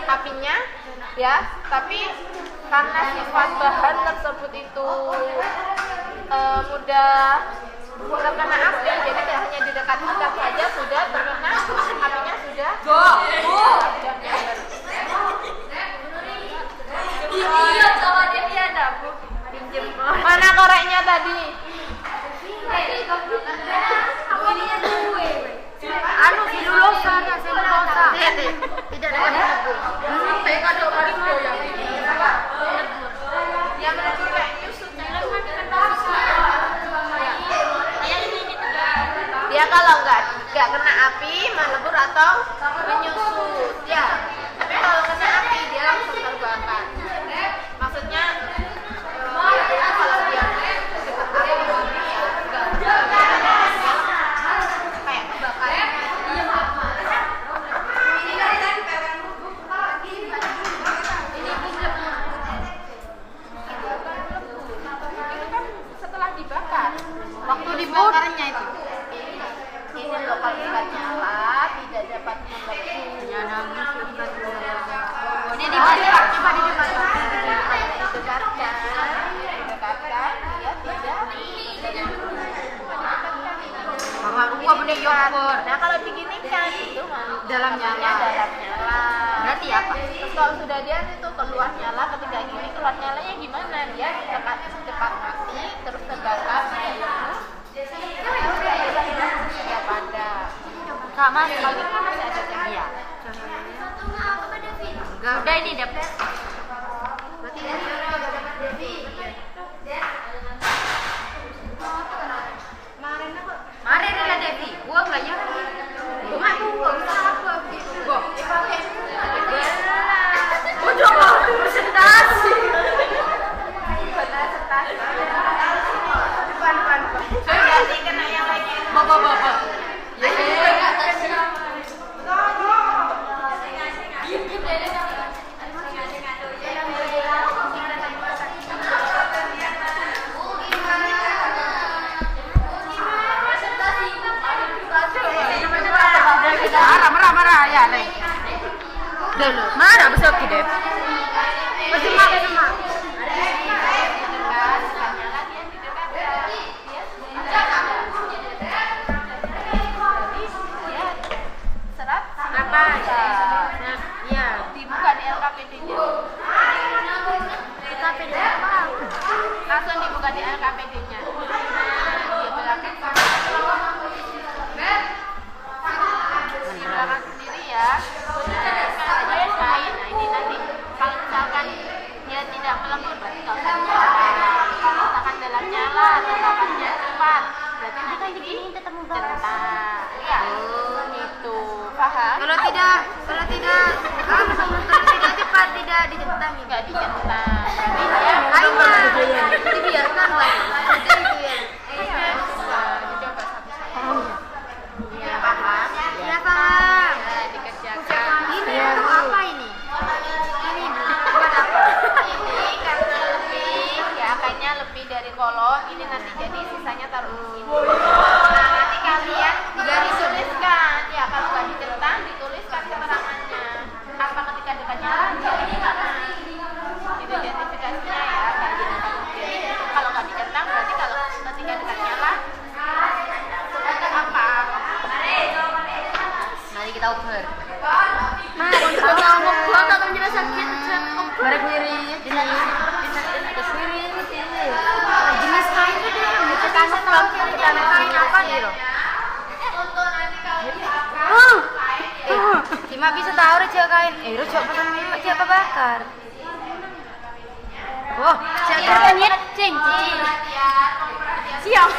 apinya ya, tapi karena sifat bahan tersebut itu mudah terkena api, jadi tidak hanya di dekat-dekat saja sudah terkena apinya sudah Iya sama dia ada Bu. Pinjem. mana koreknya tadi? Ininya gue. Anu selulosa ya, selulosa. Tidak ada melebur. Kayak kado yang ini. Yang melebur kayak nyusut gitu. Dia kalau nggak kena api melebur atau menyusut ya. Tapi kalau kena api dia langsung terbakar. Maksudnya kalau dia dekat api kayak kebakar. Setelah dibakar, waktu dibakarnya itu ini loh kalau tidak nyala tidak dapat melebur. Ini dibakar, coba didekatkan dia tidak Gua bener yogurt. nah kalau diginikan itu Dalam nyala. dalam nyala. Berarti apa? Terus kalau sudah dia itu keluar nyala, ketika gini keluar nyalanya gimana? Dia cepat mati terus terbakar ya pada Sama sih. kalau gitu masih ada Iya. Enggak, udah ini dapat. Mari lah Devi, gua enggak nyari. Gua tuh enggak usah apa gitu. Gua dipakai. Gua coba presentasi. depan jadi kena yang lagi Bapak. Marah ya, Nek. Dulu, marah besok gitu. Semak. Apa? Iya. dibuka di LKPD-nya. Langsung dibuka di LKPD-nya. Di belakang sendiri ya. Ada kain. Nah ini nanti kalau misalkan dia tidak melebur berarti nggak usah dinyalakan. Misalkan dalam nyala atau bakarnya cepat, berarti nanti kayak gini tetap centang. Ya, gitu. Paham? Kalau tidak cepat tidak dicentang. Nggak dicentang. Dia Kainnya dibiarkan lah. Itu ya. dicoba satu-satu. Ya paham? Ya paham. Nah, dikerjakan. Ini untuk apa ini? Ini buat apa? Ini karena lebih ya kayaknya lebih dari kolom. Ini nanti jadi tahu ber. Mari kita ngobrol atau menjelaskan kita bareng wirid di wirid jenis kain itu dia kita kain apa gitu. Cuma bisa tahu rejak kain. Rejak pesan rejak apa bakar. Wah, siapa penyet cincin. Siap.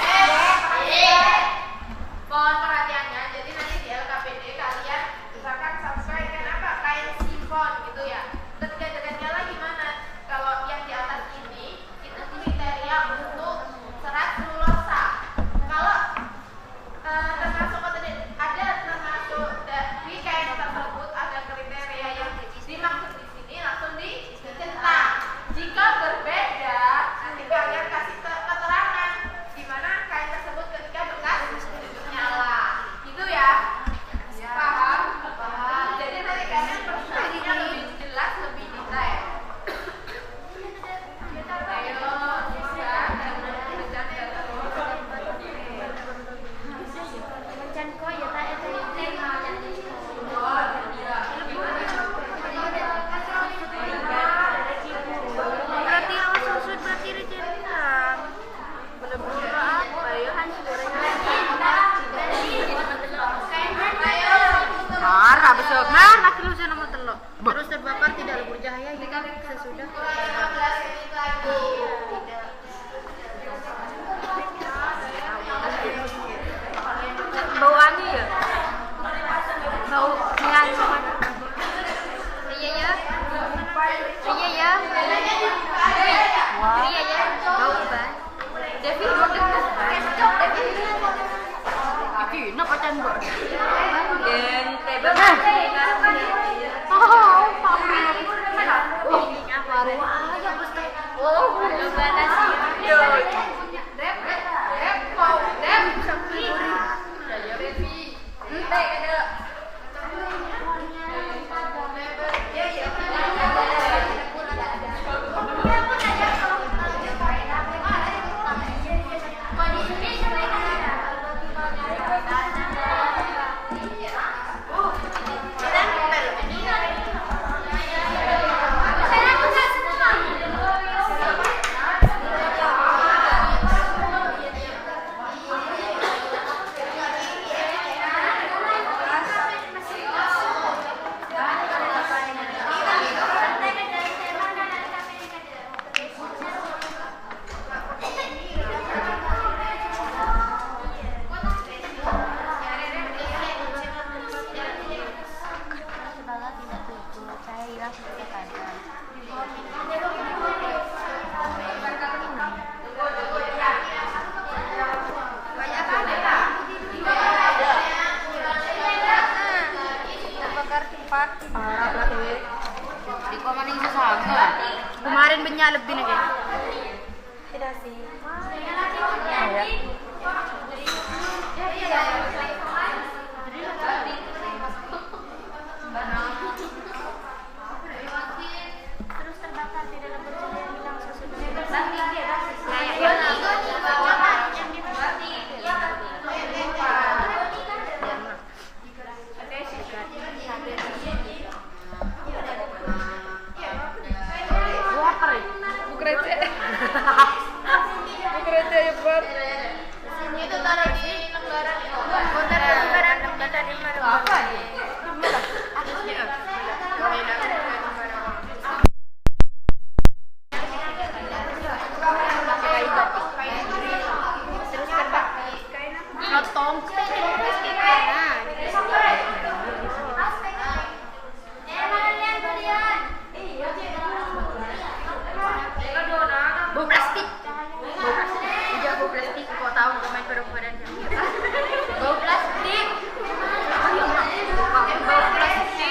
Mohon perhatiannya, jadi nanti di LKPD kalian misalkan sampaikan apa kain sifon gitu ya. Ketika lagi gimana? Kalau yang di atas ini itu kriteria untuk serat selulosa. Kalau termasuk ada termasuk di kain tersebut ada kriteria yang dimaksud di sini langsung dicetak. Jika berbeda, nanti kalian kasih keterangan di mana kain tersebut ketika bekas nyala. Gitu ya. Paham? Jadi nanti kalian perspektifnya lebih jelas, lebih detail. Ayo, bisa Marah besok, marah terus nomor telok. Terus terbakar tidak bercahaya jika sesudah. Bau wangi ya? Bau nyan. Iya ya. Iya ya. Wah. Iya ya. Bau ban. Devi mau kecok Devi. Iki napa can mbok? Den tebe. Oh, papi. Oh, baru aja mesti. Oh, udah nasi. Yo. Dep mau dep sampuri. Ya Devi. Ente ada. Kemarin banyak lebih nih. Tidak sih. Terus terbakar di dalam bercahaya hilang Itu taruh di lembaran itu. Apa? Bau plastik. Bau plastik. Kau tahu komen badan. Bau plastik. Bau plastik.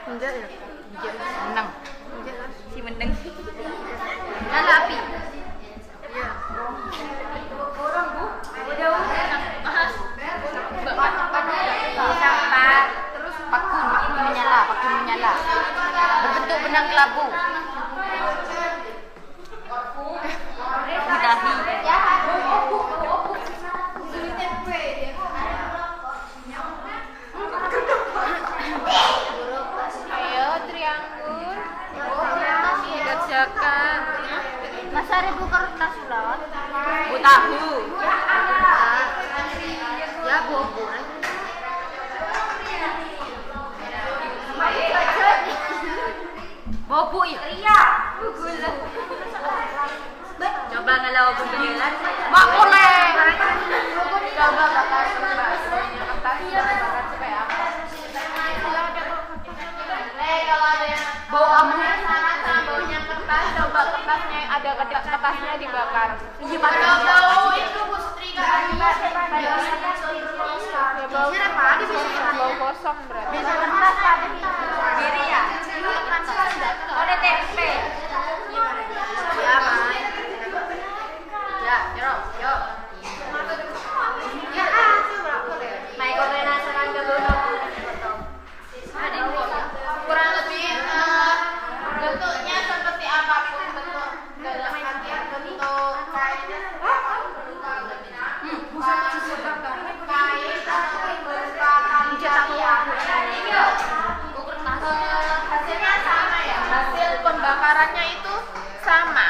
Enggak ya. Menang. Si menang. Nyala api. Iya. Orang Bu. Udah. Sampah. Terus pakun menyala. Berbentuk benang kelabu. Di dahi. Ayo triangul. Kerjakan. Masa ribu kertas ulang. Bu tahu. Ya bobo. Bobo ya. Iya. Coba ngelau berjalan. Mak boleh. Coba bakar kertas supaya apa? Kalau ada yang Bau amu. sama baunya kertas, coba kertasnya ada kertasnya dibakar. Iya Bau itu Bu Sri bau kosong berarti. Diri ya. Ada tempe. Ya, Mai. Ya, yuk. Ya, Mai koordinasikan ke dulu. Kurang lebih bentuknya seperti apapun bentuk dalam artian bentuk kain hasilnya sama ya, hasil pembakarannya itu sama.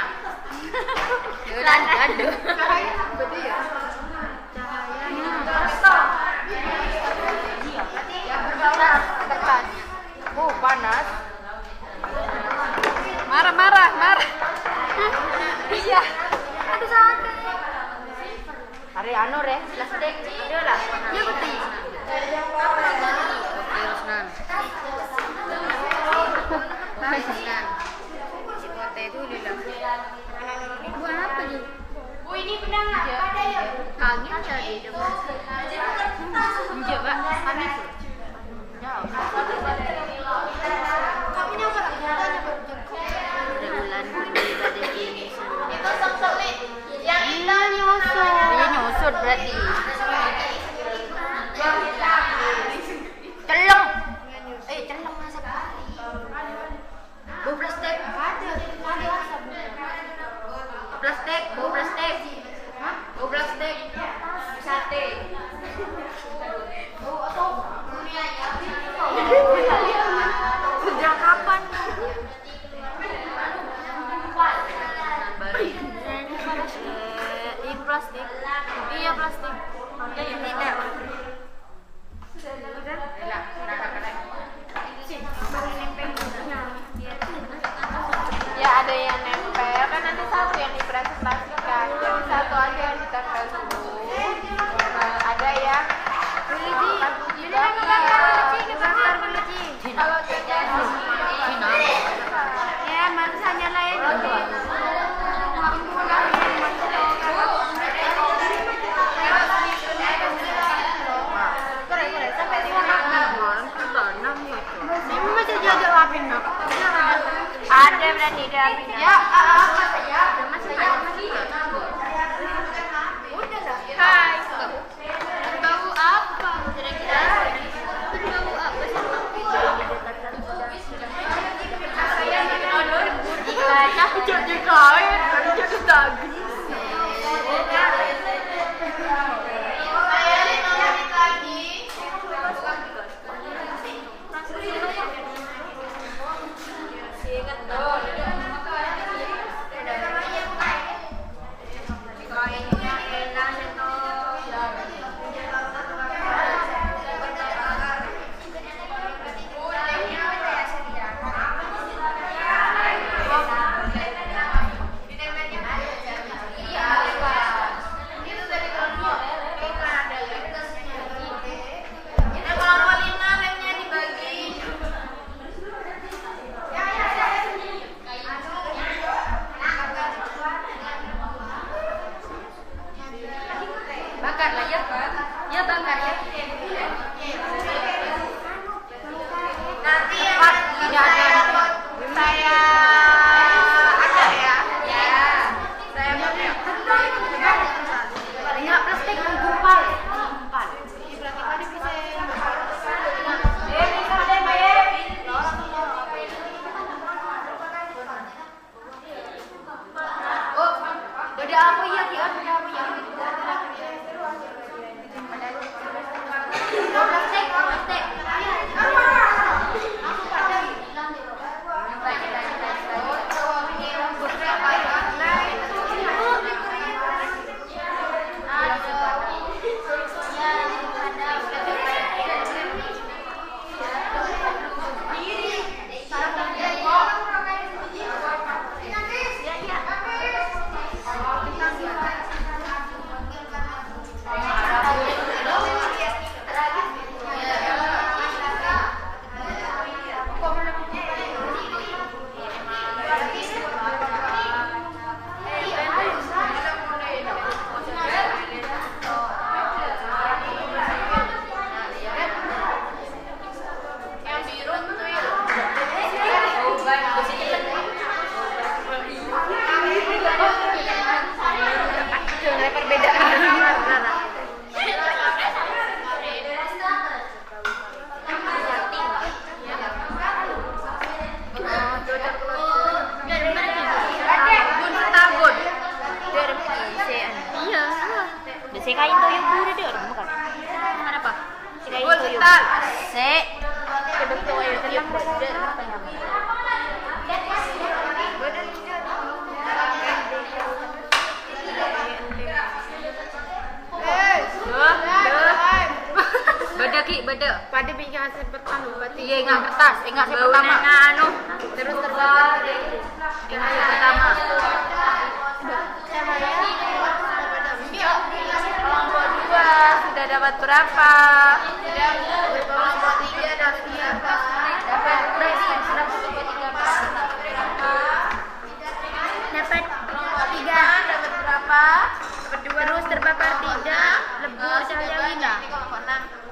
Aduh. Panas. Marah. Iya. aduh sakit. Hari anu re, plastik. Iya lah. Ya betul. Terus nan. Kote itu lila. Buat apa nih? Bu ini benar nggak? Ada ya? Angin jadi depan. Iya, Pak. Panas. Jauh. Kamu nyoba nggak? Ada bulan pada gini. Itu selit. Yang itu nyusul. Dia nyusut berarti. Celeng. Celeng masak kali. Bau plastik. Bau plastik. Sate. Sejak kapan? Ini plastik. Iya plastik. Tidak. ya ada yang nempel kan nanti satu yang dipresentasikan, jadi satu aja yang ditempel dulu. Ada yang kalau Ya, manusianya lain. Ini masih jaga lapin nak. Ada berarti ada api. ya Hai. Tahu apa? Kira-kira tahu apa sih? Jadi kain, jadi daging. ngasih anu berarti. Iya, ingat kertas, ingat yang pertama. Anu, terus terbakar. Ingat yang pertama. Kelompok 2 sudah dapat berapa? Kelompok 3 dapat berapa? Dapat Kelompok 3. 5 dapat berapa? Dapat 2. Terus terbakar 3. Lebur cahaya Wina. Ini kelompok 6.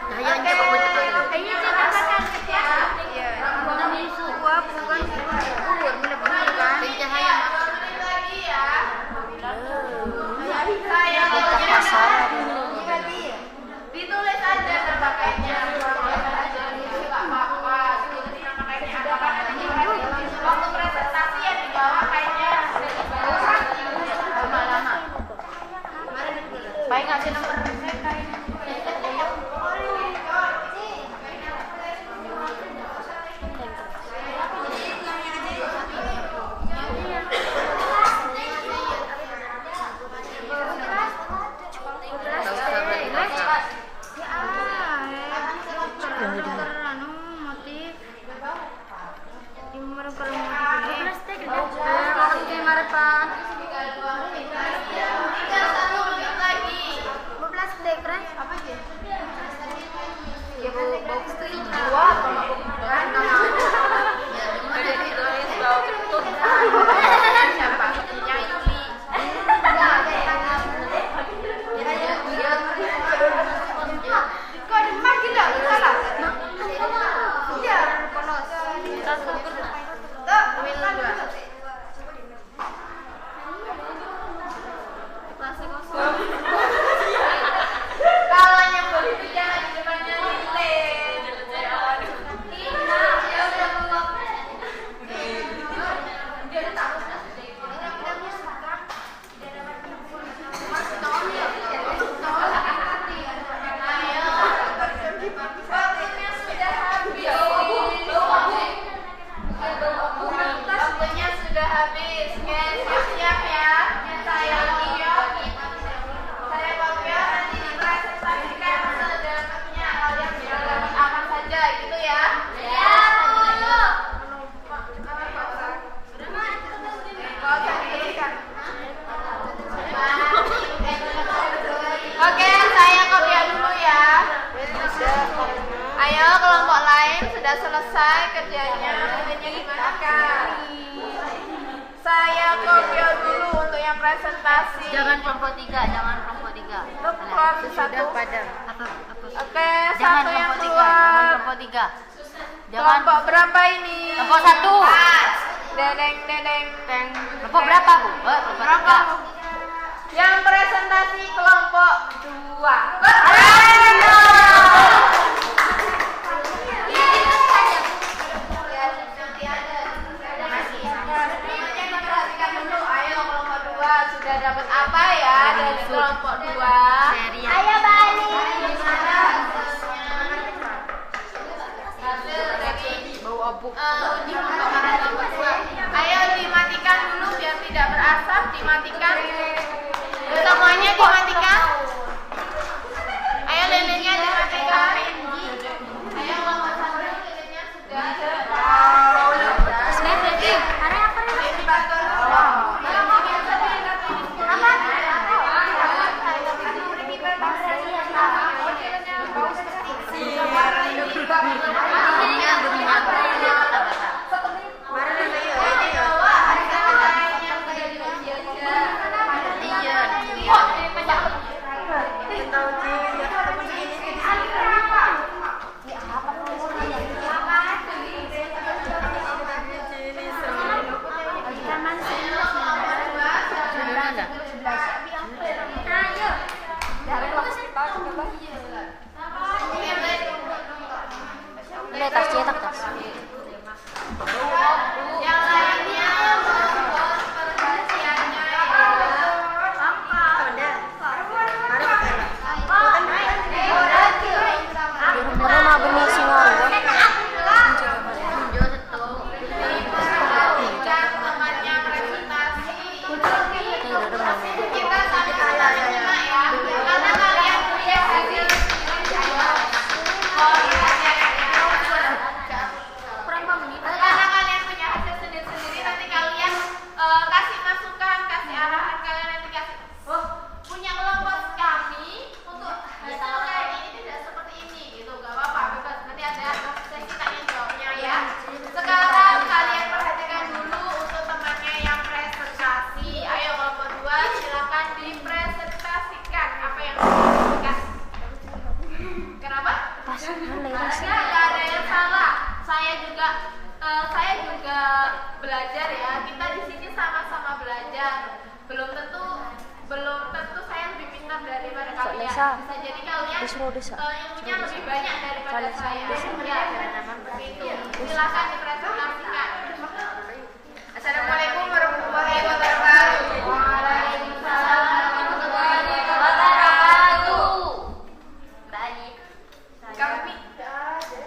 Cahayanya kok cepat. Ini dikatakan Iya. Wah, bukan lebur, lebur kan? Cahaya Lagi ya. Saya ditulis aja nama kainnya. Enggak apa-apa. Tulis nama kainnya apa nanti waktu presentasi ya di bawah kainnya. lama-lama. Baik ngasih nomor Kalau nyebut itu jangan di depannya lilin. Waktunya sudah habis. Waktunya sudah habis. Oke, siap-siap ya. Saya Tio. Saya Bagja nanti dipresentasikan sedapatnya kalian bisa dapat apa saja gitu ya. Iya, Bu. Oke, saya kopian dulu ya. Ayo kelompok lain sudah selesai kerjanya, kerjanya dimanakan? Saya kopian dulu untuk yang presentasi. Jangan kelompok 3, jangan kelompok 3. Keluar satu. Apa? Oke, Jangan satu yang kelompok 3, jangan keluar. kelompok 3. Jangan Kelompok berapa ini? kelompok 1. Dedeng, dedeng. Kelompok berapa, Bu? Kelompok 3. Yang presentasi kelompok 2. Perhatikan dulu, ayo kelompok 2 sudah dapat apa ya dari kelompok 2? Ayo balik. Hasil dari Bau obuk. uji perkembangan kelompok 2. Ayo dimatikan dulu biar tidak berasap, dimatikan. Semuanya dimatikan. Ayo lilinnya dimatikan. Ayo kelompok 1 lilinnya sudah. Dibantu dulu. saya juga belajar ya. Kita di sini sama-sama belajar. Belum tentu saya lebih pintar daripada kalian. Bisa jadi kalian ilmunya lebih banyak daripada saya. Ya, begitu. Silakan dipresentasikan. Assalamualaikum warahmatullahi wabarakatuh. Waalaikumsalam warahmatullahi wabarakatuh.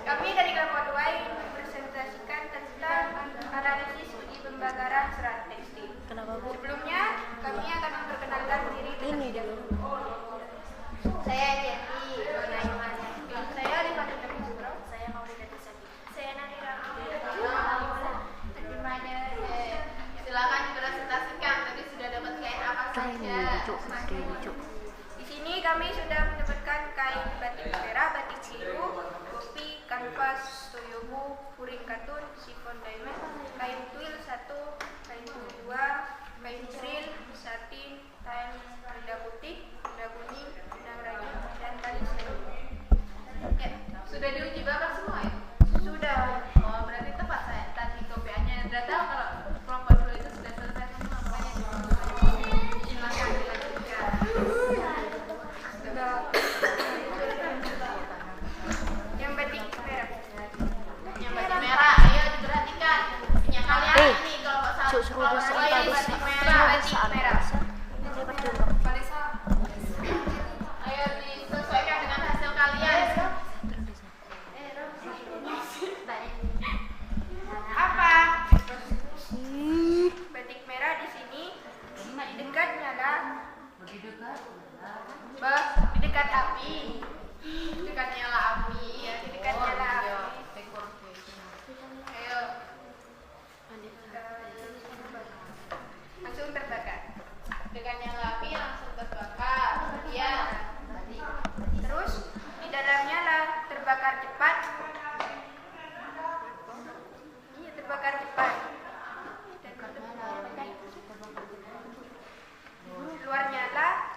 Kami dari kelompok 2 ingin mempresentasikan tentang analisis uji pembakaran serat tekstil. Sebelumnya, kami akan memperkenalkan diri terlebih dahulu. Saya Jati. Saya Rifat Subro. Saya Maulida Tisani. Saya Nadira. Silakan dipresentasikan. Tadi sudah dapat kain apa saja? Di sini kami sudah mendapatkan kain batik merah, batik biru, kopi, kanvas, toyobu, puring katun, sifon diamond, kain twill 1, kain twill 2, kain frill, satin, kain rida putih, rida kuning, benang rayu, dan tali seru. Ya, sudah diuji bakar semua ya? Sudah. Oh, berarti tepat saya. Tadi kopiannya udah tahu kalau kelompok 2 itu sudah selesai semua. Makanya silakan dilanjutkan. Yang batik merah. Yang batik merah, ayo diperhatikan. Punya kalian ini kelompok 1. Kelompok 2 yang batik merah. Batik merah. Ayo disesuaikan dengan hasil kalian. Apa? Batik merah di sini di dekat nyala. Di dekat api. Dekat nyala api. Ya, di dekat nyala api. Ayo. Langsung terbakar. Dengan nyala api langsung terbakar. Iya. Terus di dalam nyala terbakar cepat. Iya, terbakar cepat. Luar nyala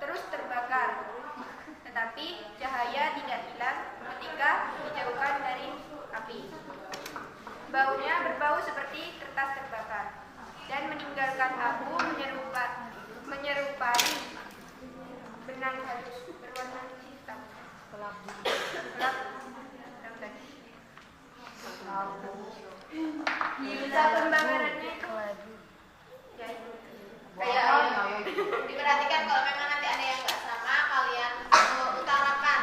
terus terbakar. Tetapi cahaya tidak hilang ketika dijauhkan dari api. Baunya berbau seperti kertas terbakar dan meninggalkan abu menyerupai benang halus berwarna hitam. Gelap. Bisa pembakarannya itu ya itu. Kayak diperhatikan kalau memang nanti ada yang nggak sama, kalian utarakan.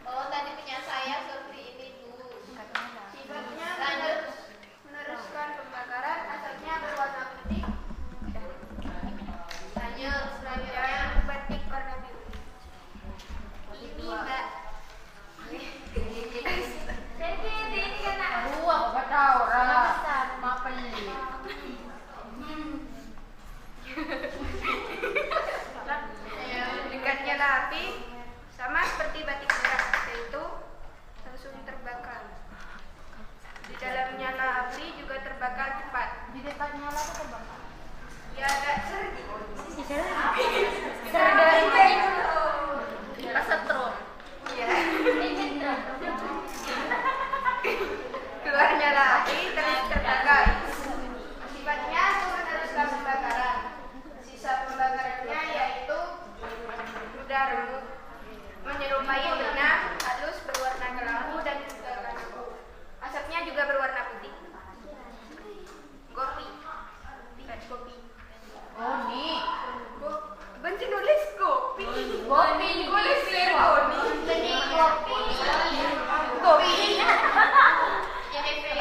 Oh, tadi punya saya seperti ini Bu. Sifatnya Lanjut. meneruskan pembakaran, asalnya berwarna putih. Lanjut. Selanjutnya. Yang batik warna biru. Ini Mbak. Aduh, aku gak tahu lah. Apa ini? Dekat nyala api sama seperti batik merah, yaitu langsung terbakar. Di dalam nyala api juga terbakar cepat. Di dekat nyala tuh terbakar. Ya agak serdi. Kesetrum. Iya. Keluar nyala api terus terbakar. Sifatnya meneruskan pembakaran. Sisa pembakarannya yaitu mudah remuk, menyerupai benang halus berwarna kelabu dan juga kelabu. Asapnya juga berwarna putih. Kopi. Kopi. Oh, nih. Benci nulis kopi. Kopi. Nulis kopi. Jadi kopi. Kopi. Ya, Hefe.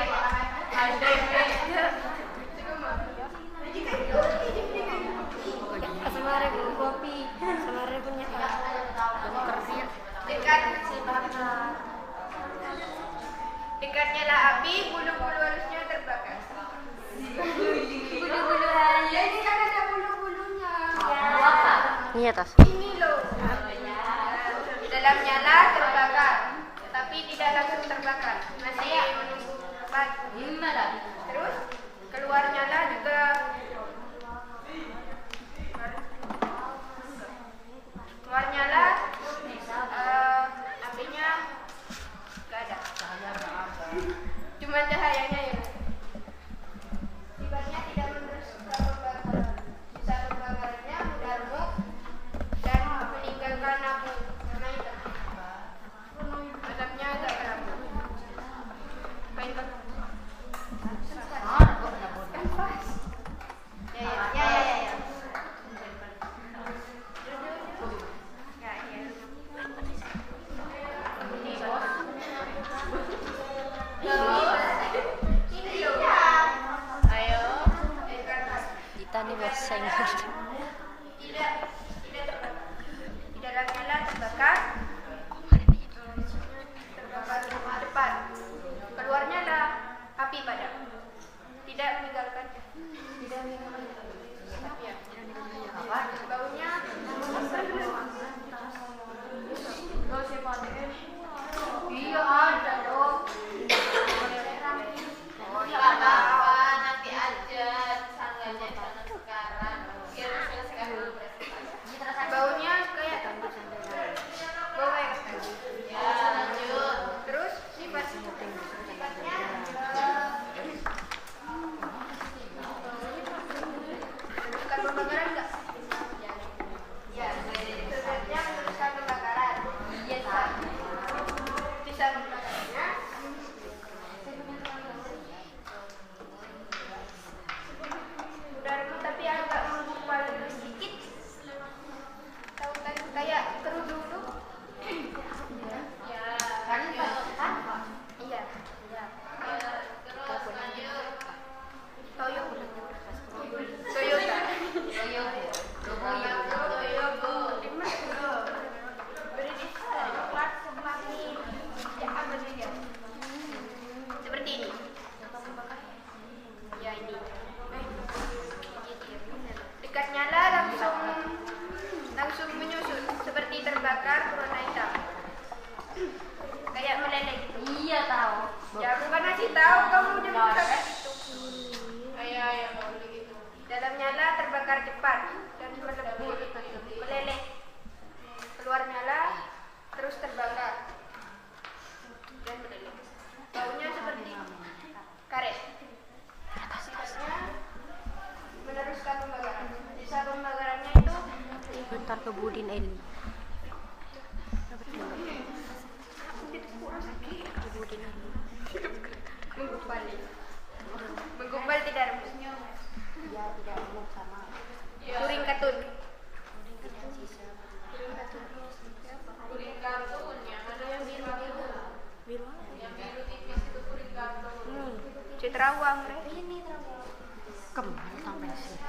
Sama ribu kopi, sama ribunya Dekat nyala api, bulu-bulu halusnya terbakar. bulu-bulu halus. Ya, ini kan ada bulu-bulunya. Iya tas. Ini loh. Di dalam nyala terbakar, tetapi tidak langsung terbakar. Masih menunggu batu. Terus keluar nyala juga keluar nyala, apinya nggak ada. Cuma cahayanya ya. Menggumpal tidak remuk. Ya tidak remuk sama. Puring katun. Puring kartun yang ada yang biru. Yang biru tipis itu puring kartun. Citrawang, Re. Kemana sampai sini?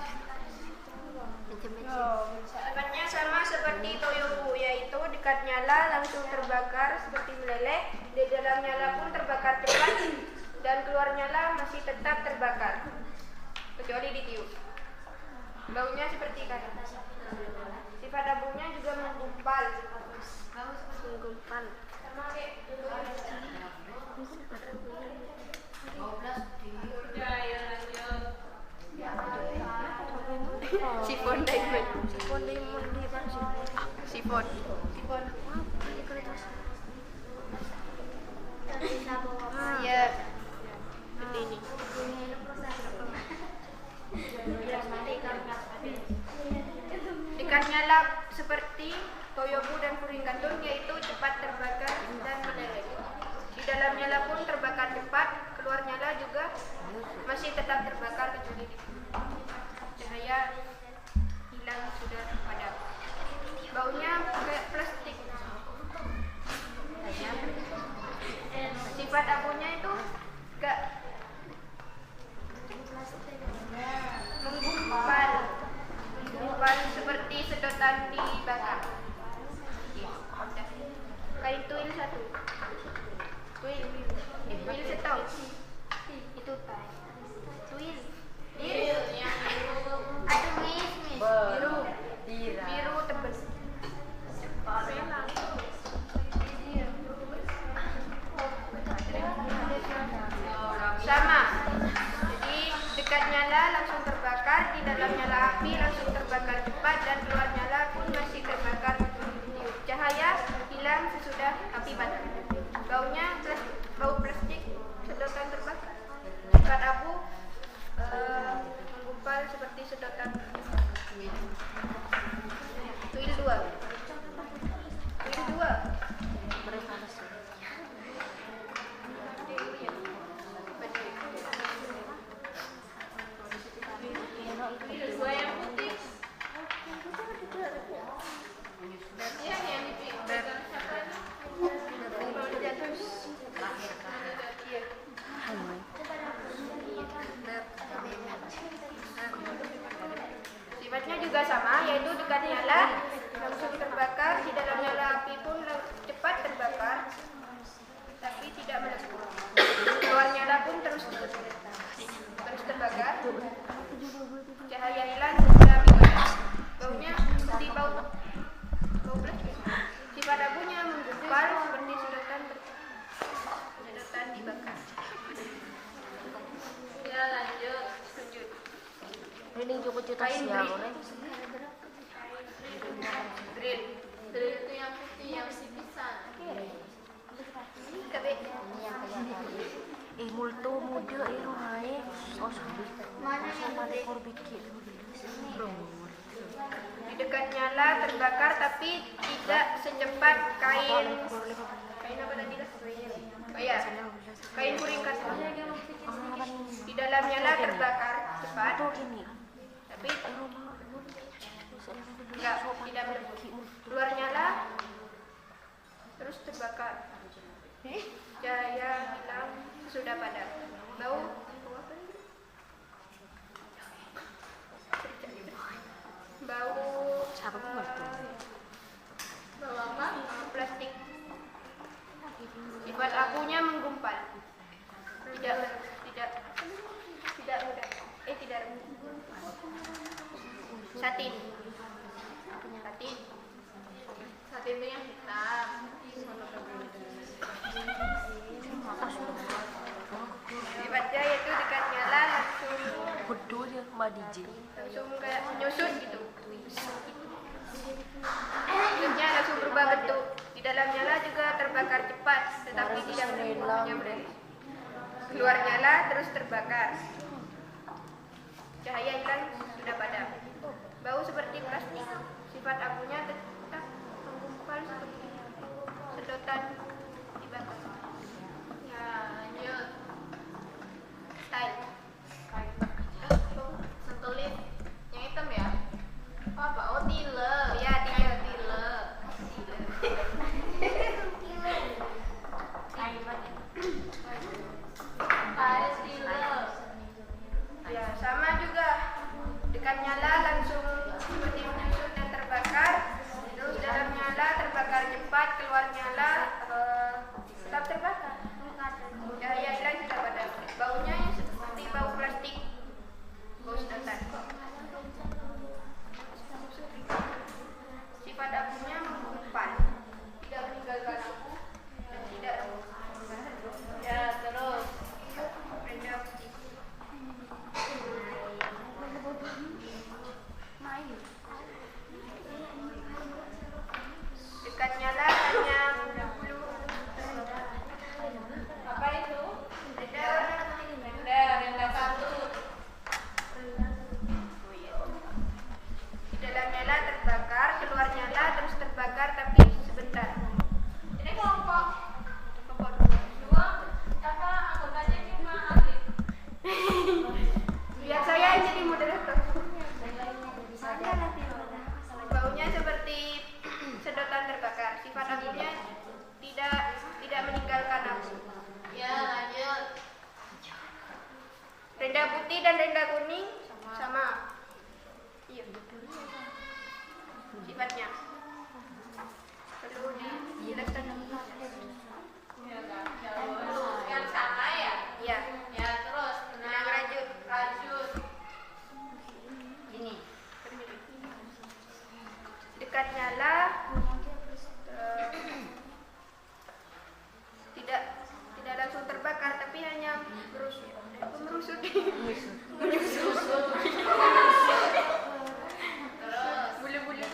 Sifatnya sama seperti toyobu, yaitu dekat nyala langsung terbakar seperti meleleh, di dalam nyala pun terbakar cepat, dan keluar nyala masih tetap terbakar, kecuali ditiup. Baunya seperti kayu. Sifat abunya juga menggumpal. Menggumpal. Sama kayak Udah ya lanjut. sifon diamond. Sifon. Ya. Seperti ini. Dekat nyala seperti toyobu dan puring katun, yaitu cepat terbakar dan meleleh. Di dalam nyala pun terbakar cepat, keluar nyala juga masih tetap terbakar kecuali cahaya hilang sudah padam. Baunya kayak plastik. Sifat abunya itu gak menggumpal seperti sedotan dibakar. Kain tuil satu. Tuil setau. Itu tuil. Biru yang biru. Aduh, mis. Biru tebal. Sama. Jadi dekat nyala langsung terbakar, di dalam nyala api langsung terbakar cepat, dan keluar nyala pun masih terbakar. Cahaya hilang sesudah api padam. Baunya bau plastik, sedotan terbakar. Sifat abu menggumpal seperti sedotan. Tuil 2. Dua yang putih. Berarti yang dipegang siapa ini? Sifatnya juga sama, yaitu dekat nyala langsung terbakar, di dalam nyala api pun cepat terbakar, tapi tidak melepuh. Keluar nyala pun terus terbakar. Cahaya hilang sesudah api padam. Baunya seperti bau plastik. Sifat abunya menggumpal seperti sedotan dibakar. Ya lanjut. Ini cukup cerita Kain siang, drill. Reng. Drill. Drill itu yang putih yang tipisan. Kabe. Ini yang kayak multo muda rumahnya sama dekor bikin. Di dekat nyala terbakar, tapi tidak secepat kain apa tadi lah? Oh ya, kain puring katun. Di dalam nyala terbakar cepat, tapi tidak melepuh. Keluar nyala terus terbakar. Cahaya hilang sudah padam. Bau apa ini? Bau apa? Plastik. Sifat abunya menggumpal. Tidak mudah. Tidak remuk. Satin. Satin itu yang hitam. Sifatnya yaitu dekat nyala langsung kayak menyusut gitu. Kulitnya langsung berubah bentuk. Di dalam nyala juga terbakar cepat, tetapi tidak meleleh. Keluar nyala terus terbakar. Cahaya hilang sudah padam. Bau seperti plastik. Sifat abunya tetap menggumpal seperti sedotan dibakar. Ya lanjut. Renda putih dan renda kuning sama. Iya. Sifatnya. Perlu dijelaskan. Yang sama ya? Iya. Ya terus Benang rajut. Ini. Dekat nyala. Tidak langsung terbakar tapi hanya merusut. Bulu-bulu.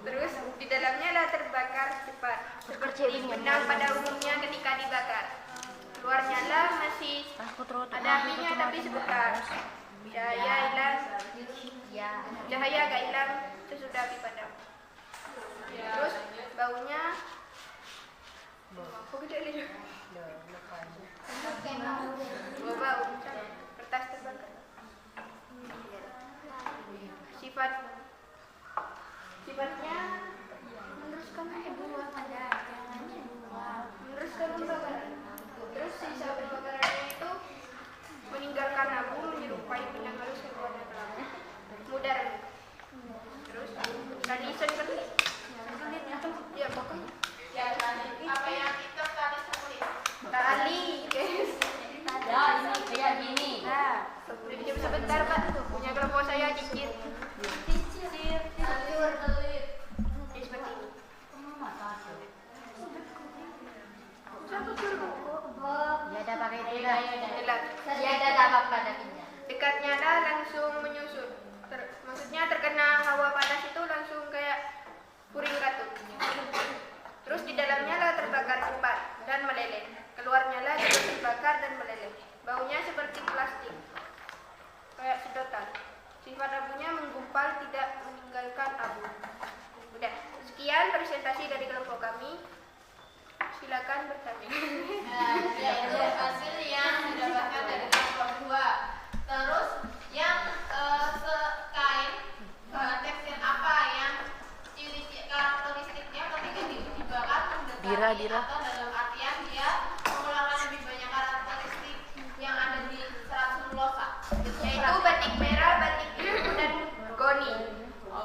Terus di dalamnya lah terbakar cepat. Seperti benang pada umumnya ketika dibakar. Keluarnya lah masih ada apinya tapi sebentar. Cahaya hilang. Cahaya agak hilang sesudah api padam. Terus baunya kok gede lihat? Bau kertas terbakar. Sifatnya meneruskan pembakaran. Terus sisa pembakarannya itu meninggalkan abu menyerupai benang halus yang warna terang. Mudah remuk. Terus kanisan kelit. Ya pokoknya. Ya apa yang kita tadi seperti Tali, guys. Ya, ini kayak gini. Nah, pinjam sebentar Pak. Punya kelompok saya dikit. Ini seperti ini. Ya ada pakai tiga. Gelap. Ya ada dapat pada pinjam. Dekat nyala langsung menyusut. Maksudnya terkena hawa panas itu langsung kayak puring katun. Terus di dalamnya lah terbakar cepat dan meleleh. Keluarnya lah juga terbakar dan meleleh. Baunya seperti plastik, kayak sedotan. Sifat abunya menggumpal, tidak meninggalkan abu. Udah, sekian presentasi dari kelompok kami. Silakan bertanya. ya itu hasil yang didapatkan dari kelompok 2. Terus yang kain tekstil apa yang ciri karakteristiknya ketika dibakar mendekati atau dalam artian dia mengeluarkan lebih banyak karakteristik yang ada di serat selulosa, Yaitu batik merah, batik biru, dan goni.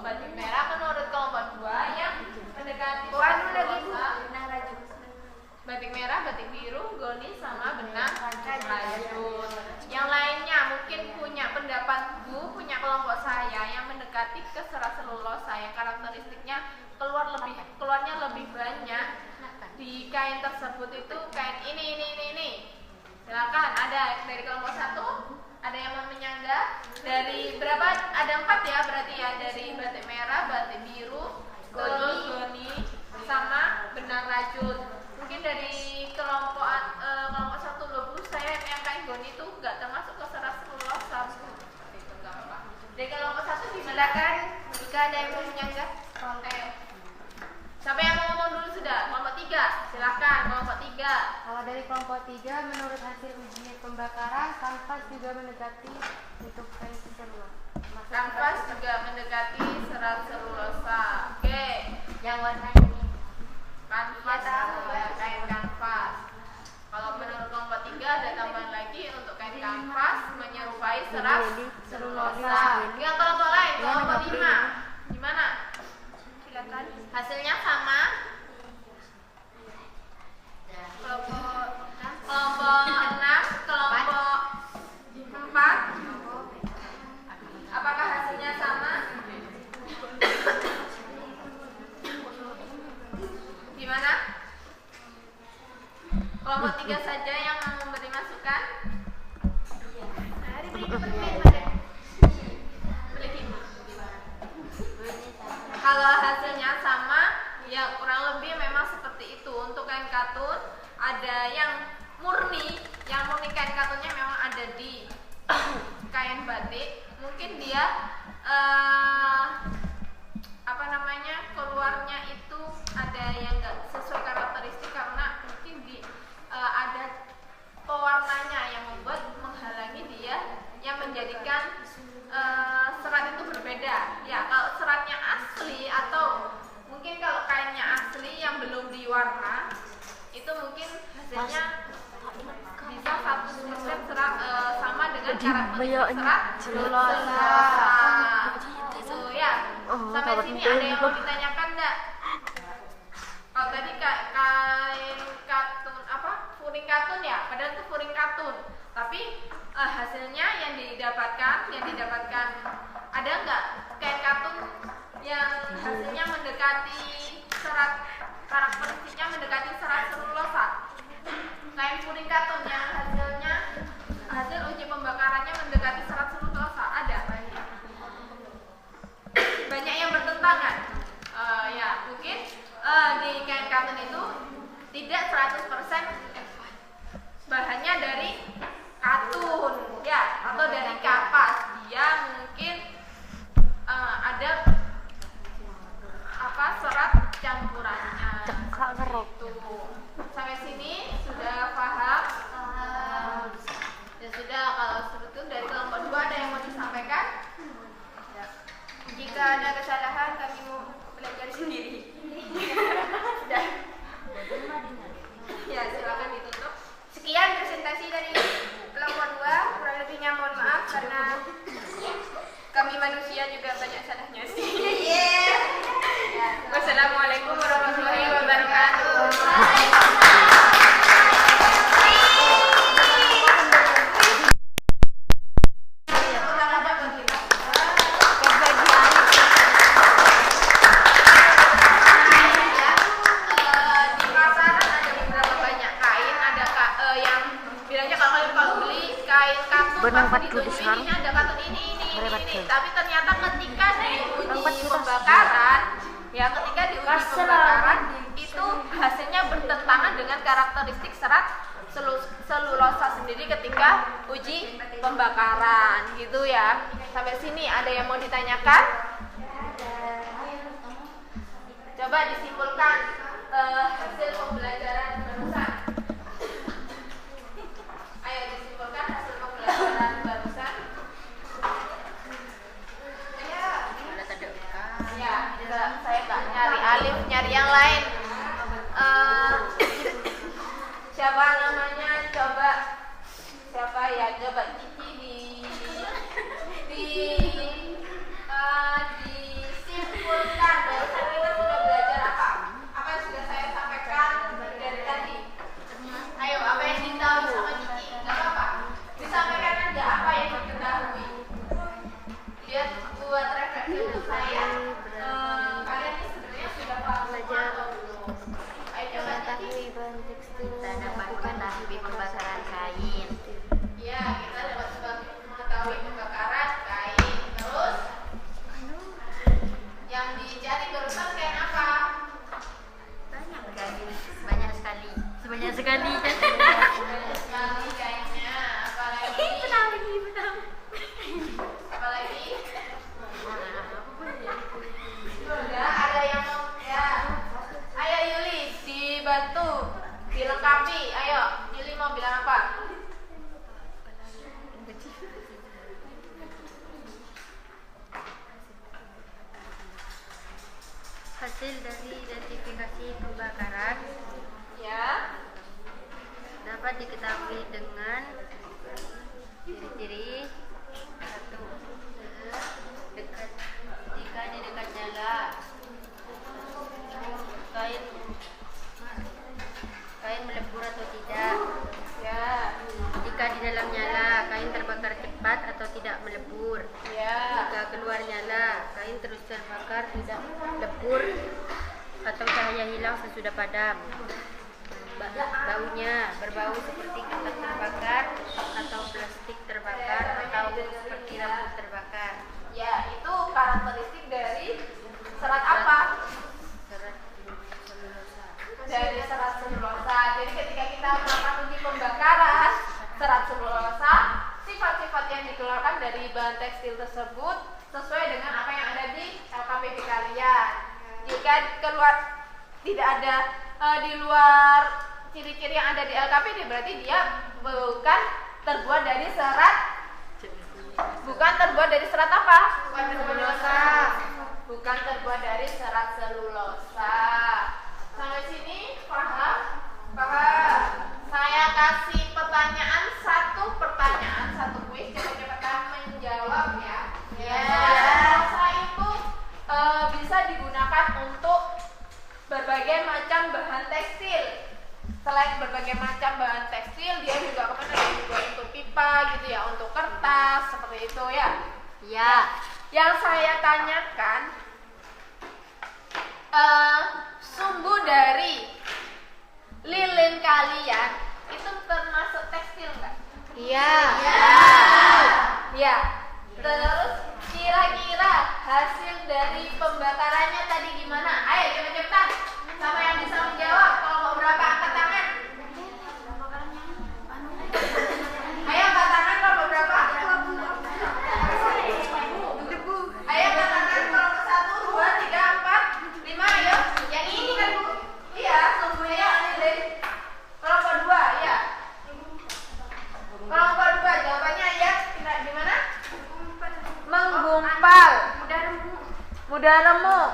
batik merah menurut kelompok 2 yang mendekati serat selulosa. Batik merah, batik biru, goni, sama benang rajut. Yang lainnya mungkin punya pendapat punya kelompok saya yang mendekati ke serat selulosa yang karakteristiknya keluarnya lebih banyak di kain tersebut itu kain ini. Silakan, ada dari kelompok 1, ada yang mau menyangga dari berapa? Ada 4 ya berarti ya, dari batik merah, batik biru, terus goni, sama benang rajut. Mungkin dari kelompok 1 loh, saya yang kain goni itu nggak termasuk ke serat selulosa. Itu nggak apa-apa. Dari kelompok 1 silakan jika ada yang mau menyangga. Ayo. Siapa yang mau ngomong dulu sudah? Kelompok 3, silakan kelompok 3. Kalau dari kelompok 3, menurut hasil uji pembakaran, kanvas juga mendekati untuk kain selulosa. Kanvas juga mendekati serat selulosa. Oke. Yang warna ini. Kanvas ya, kain kanvas. Kalau menurut kelompok 3 ada tambahan lagi untuk kain kanvas menyerupai serat selulosa. Yang kelompok lain, kelompok 5. Gimana? Silakan. Hasilnya sama? Kelompok 6, kelompok 4. Apakah hasilnya sama? Gimana? Kelompok 3 saja yang mau memberi masukan. Hari beri permen pada. Kalau hasilnya sama, ya kurang lebih memang seperti itu. Untuk kain katun ada yang murni kain katunnya memang ada di kain batik. Mungkin dia keluarnya itu ada yang nggak sesuai karakteristik karena mungkin ada pewarnanya yang membuat menghalangi dia, yang menjadikan serat itu berbeda. Ya kalau seratnya asli atau mungkin kalau kainnya asli yang belum diwarna itu mungkin hasilnya bisa 100% serat sama dengan karakteristik serat selulosa. Oh ya, sampai sini ada yang mau ditanyakan enggak? Kalau tadi kain katun apa? Furing katun ya, padahal itu furing katun. Tapi hasilnya yang didapatkan ada nggak kain katun yang hasilnya mendekati serat, karakteristiknya mendekati serat selulosa? Kain furing katun yang hasil uji pembakarannya mendekati serat selulosa ada? Banyak yang bertentangan. Ya mungkin di kain katun itu tidak 100% bahannya dari katun ya, atau dari kapas. Dia mungkin ada serat campurannya gitu. Sampai sini sudah paham? Ya sudah, kalau seperti itu dari kelompok 2 ada yang mau disampaikan? Ya. Jika ada kesalahan kami mau belajar sendiri. Sudah. Ya, silakan ditutup. Sekian presentasi dari kelompok 2. Kurang lebihnya mohon maaf karena kami manusia juga banyak salahnya sih. Wassalamualaikum warahmatullahi wabarakatuh. Benang padu di sekarang. Ini ada katun ini. Tapi ternyata ketika diuji pembakaran, itu hasilnya bertentangan dengan karakteristik serat selulosa sendiri ketika uji pembakaran, gitu ya. Sampai sini ada yang mau ditanyakan? Coba disimpulkan hasil pembelajaran barusan. Ayo disimpulkan hasil pembelajaran barusan. Ya, saya nggak nyari alif, nyari yang lain. Siapa namanya? Siapa ya? Coba Cici disimpulkan barusan kita sudah belajar apa? Apa yang sudah saya sampaikan dari tadi? Ayo, apa yang ditahu sama Cici? Gak apa-apa. Disampaikan aja apa yang diketahui. Biar buat refleksi untuk saya. Kalian ini sebenarnya sudah paham belajar. Ayo coba Cici. Kita dapat mengetahui pembakaran kain. Ya, kita dapat mengetahui pembakaran kain. Terus yang dicari barusan kain apa? Banyak sekali. Banyak sekali kainnya. Apalagi? Apalagi? Sudah ada yang mau ya. Ayo Yuli, dibantu, dilengkapi. Ayo, Yuli mau bilang apa? Hasil dari identifikasi pembakaran Ya. dapat diketahui dengan ciri-ciri. 1. Jika di dekat nyala kain melebur atau tidak. Ya. Jika di dalam nyala kain terbakar cepat atau tidak melebur. Ya. Jika keluar nyala kain terus terbakar tidak lebur atau cahaya hilang sesudah padam. Baunya berbau seperti kertas terbakar atau plastik terbakar atau seperti rambut terbakar. Ya, itu karakteristik dari serat apa? Serat selulosa. Dari serat selulosa. Jadi ketika kita melakukan uji pembakaran serat selulosa, sifat-sifat yang dikeluarkan dari bahan tekstil tersebut sesuai dengan apa yang ada di LKPP kalian. Jika keluar tidak ada di luar ciri-ciri yang ada di LKPD, berarti dia bukan terbuat dari serat. Bukan terbuat dari serat apa? Selulosa. Bukan terbuat dari serat selulosa. Sampai sini paham? Paham. Saya kasih satu pertanyaan, satu kuis. Coba gitu ya, untuk kertas seperti itu ya. Iya. Yang saya tanyakan, sumbu dari lilin kalian itu termasuk tekstil nggak? Iya. Ya. Terus kira-kira hasil dari pembakarannya tadi gimana? Ayo cepet-cepetan. Sama yang bisa menjawab. Kelompok berapa angkat tangan? Ayo angkat tangan kelompok berapa? Ayo angkat tangan kelompok 1, 2, 3, 4, 5. Ayo. Yang ini kan Bu? Iya, sumbunya lilin. Kelompok 2, iya. Kelompok 2 jawabannya ya. Gimana? Menggumpal. Mudah remuk.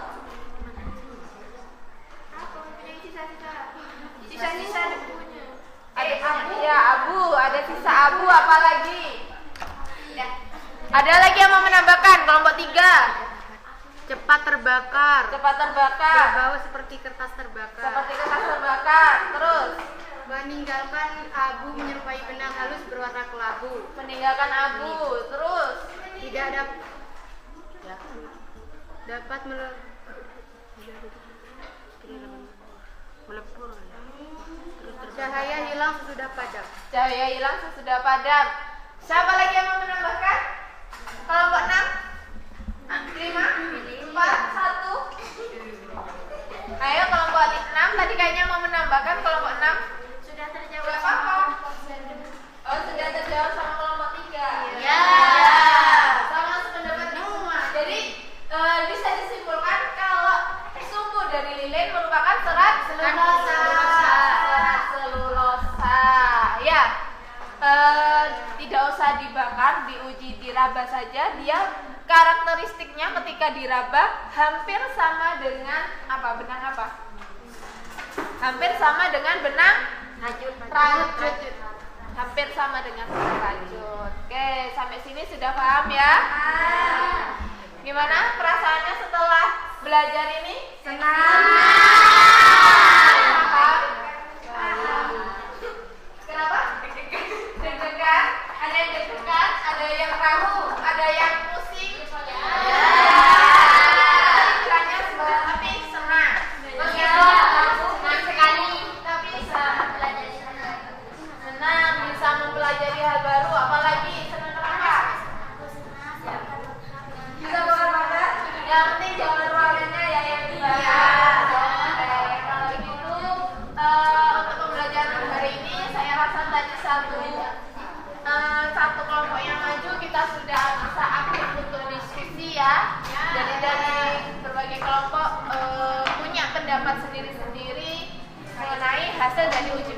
Sisa-sisa debunya. Ada abu. Ya, abu. Ada sisa abu, apalagi? Ya. Ada lagi yang mau menambahkan? Kelompok 3. Cepat terbakar. Cepat terbakar. Berbau seperti kertas terbakar. Seperti kertas terbakar. Terus Meninggalkan abu menyerupai benang halus berwarna kelabu. meninggalkan abu. Terus Tidak ada dapat melepur. Cahaya hilang sesudah padam. cahaya hilang sesudah padam. Siapa lagi yang mau menambahkan? Kelompok 6. 5, 4, 1. Ayo kelompok 6 tadi kayaknya mau menambahkan. Kelompok 6 Sudah terjawab. Gak apa-apa. Oh, sudah terjawab sama kelompok 3. Ya. Sama sependapat di semua. Jadi bisa disimpulkan kalau sumbu dari lilin merupakan serat selulosa. Serat selulosa. Ya. Tidak usah dibakar, diuji diraba saja. Dia karakteristiknya ketika diraba hampir sama dengan apa? Benang apa? Hampir sama dengan benang rajut. Hampir sama dengan benang rajut. Oke, sampai sini sudah paham ya? Gimana perasaannya setelah belajar ini? Senang. Paham? Kenapa? Deg-degan? Ada yang deg-degan? Ada yang ragu? Ada yang pusing? Pikirannya sebenarnya tapi senang. Senang sekali. Tapi bisa belajar senang, bisa mempelajari hal baru. Apalagi senang kenapa? Bisa bakar-bakar? Yang penting jangan ruangannya ya yang dibakar. Oke, kalau begitu untuk pembelajaran hari ini saya rasa tadi satu kelompok yang maju kita sudah bisa aktif untuk diskusi ya. Jadi dari berbagai kelompok punya pendapat sendiri-sendiri mengenai hasil dari uji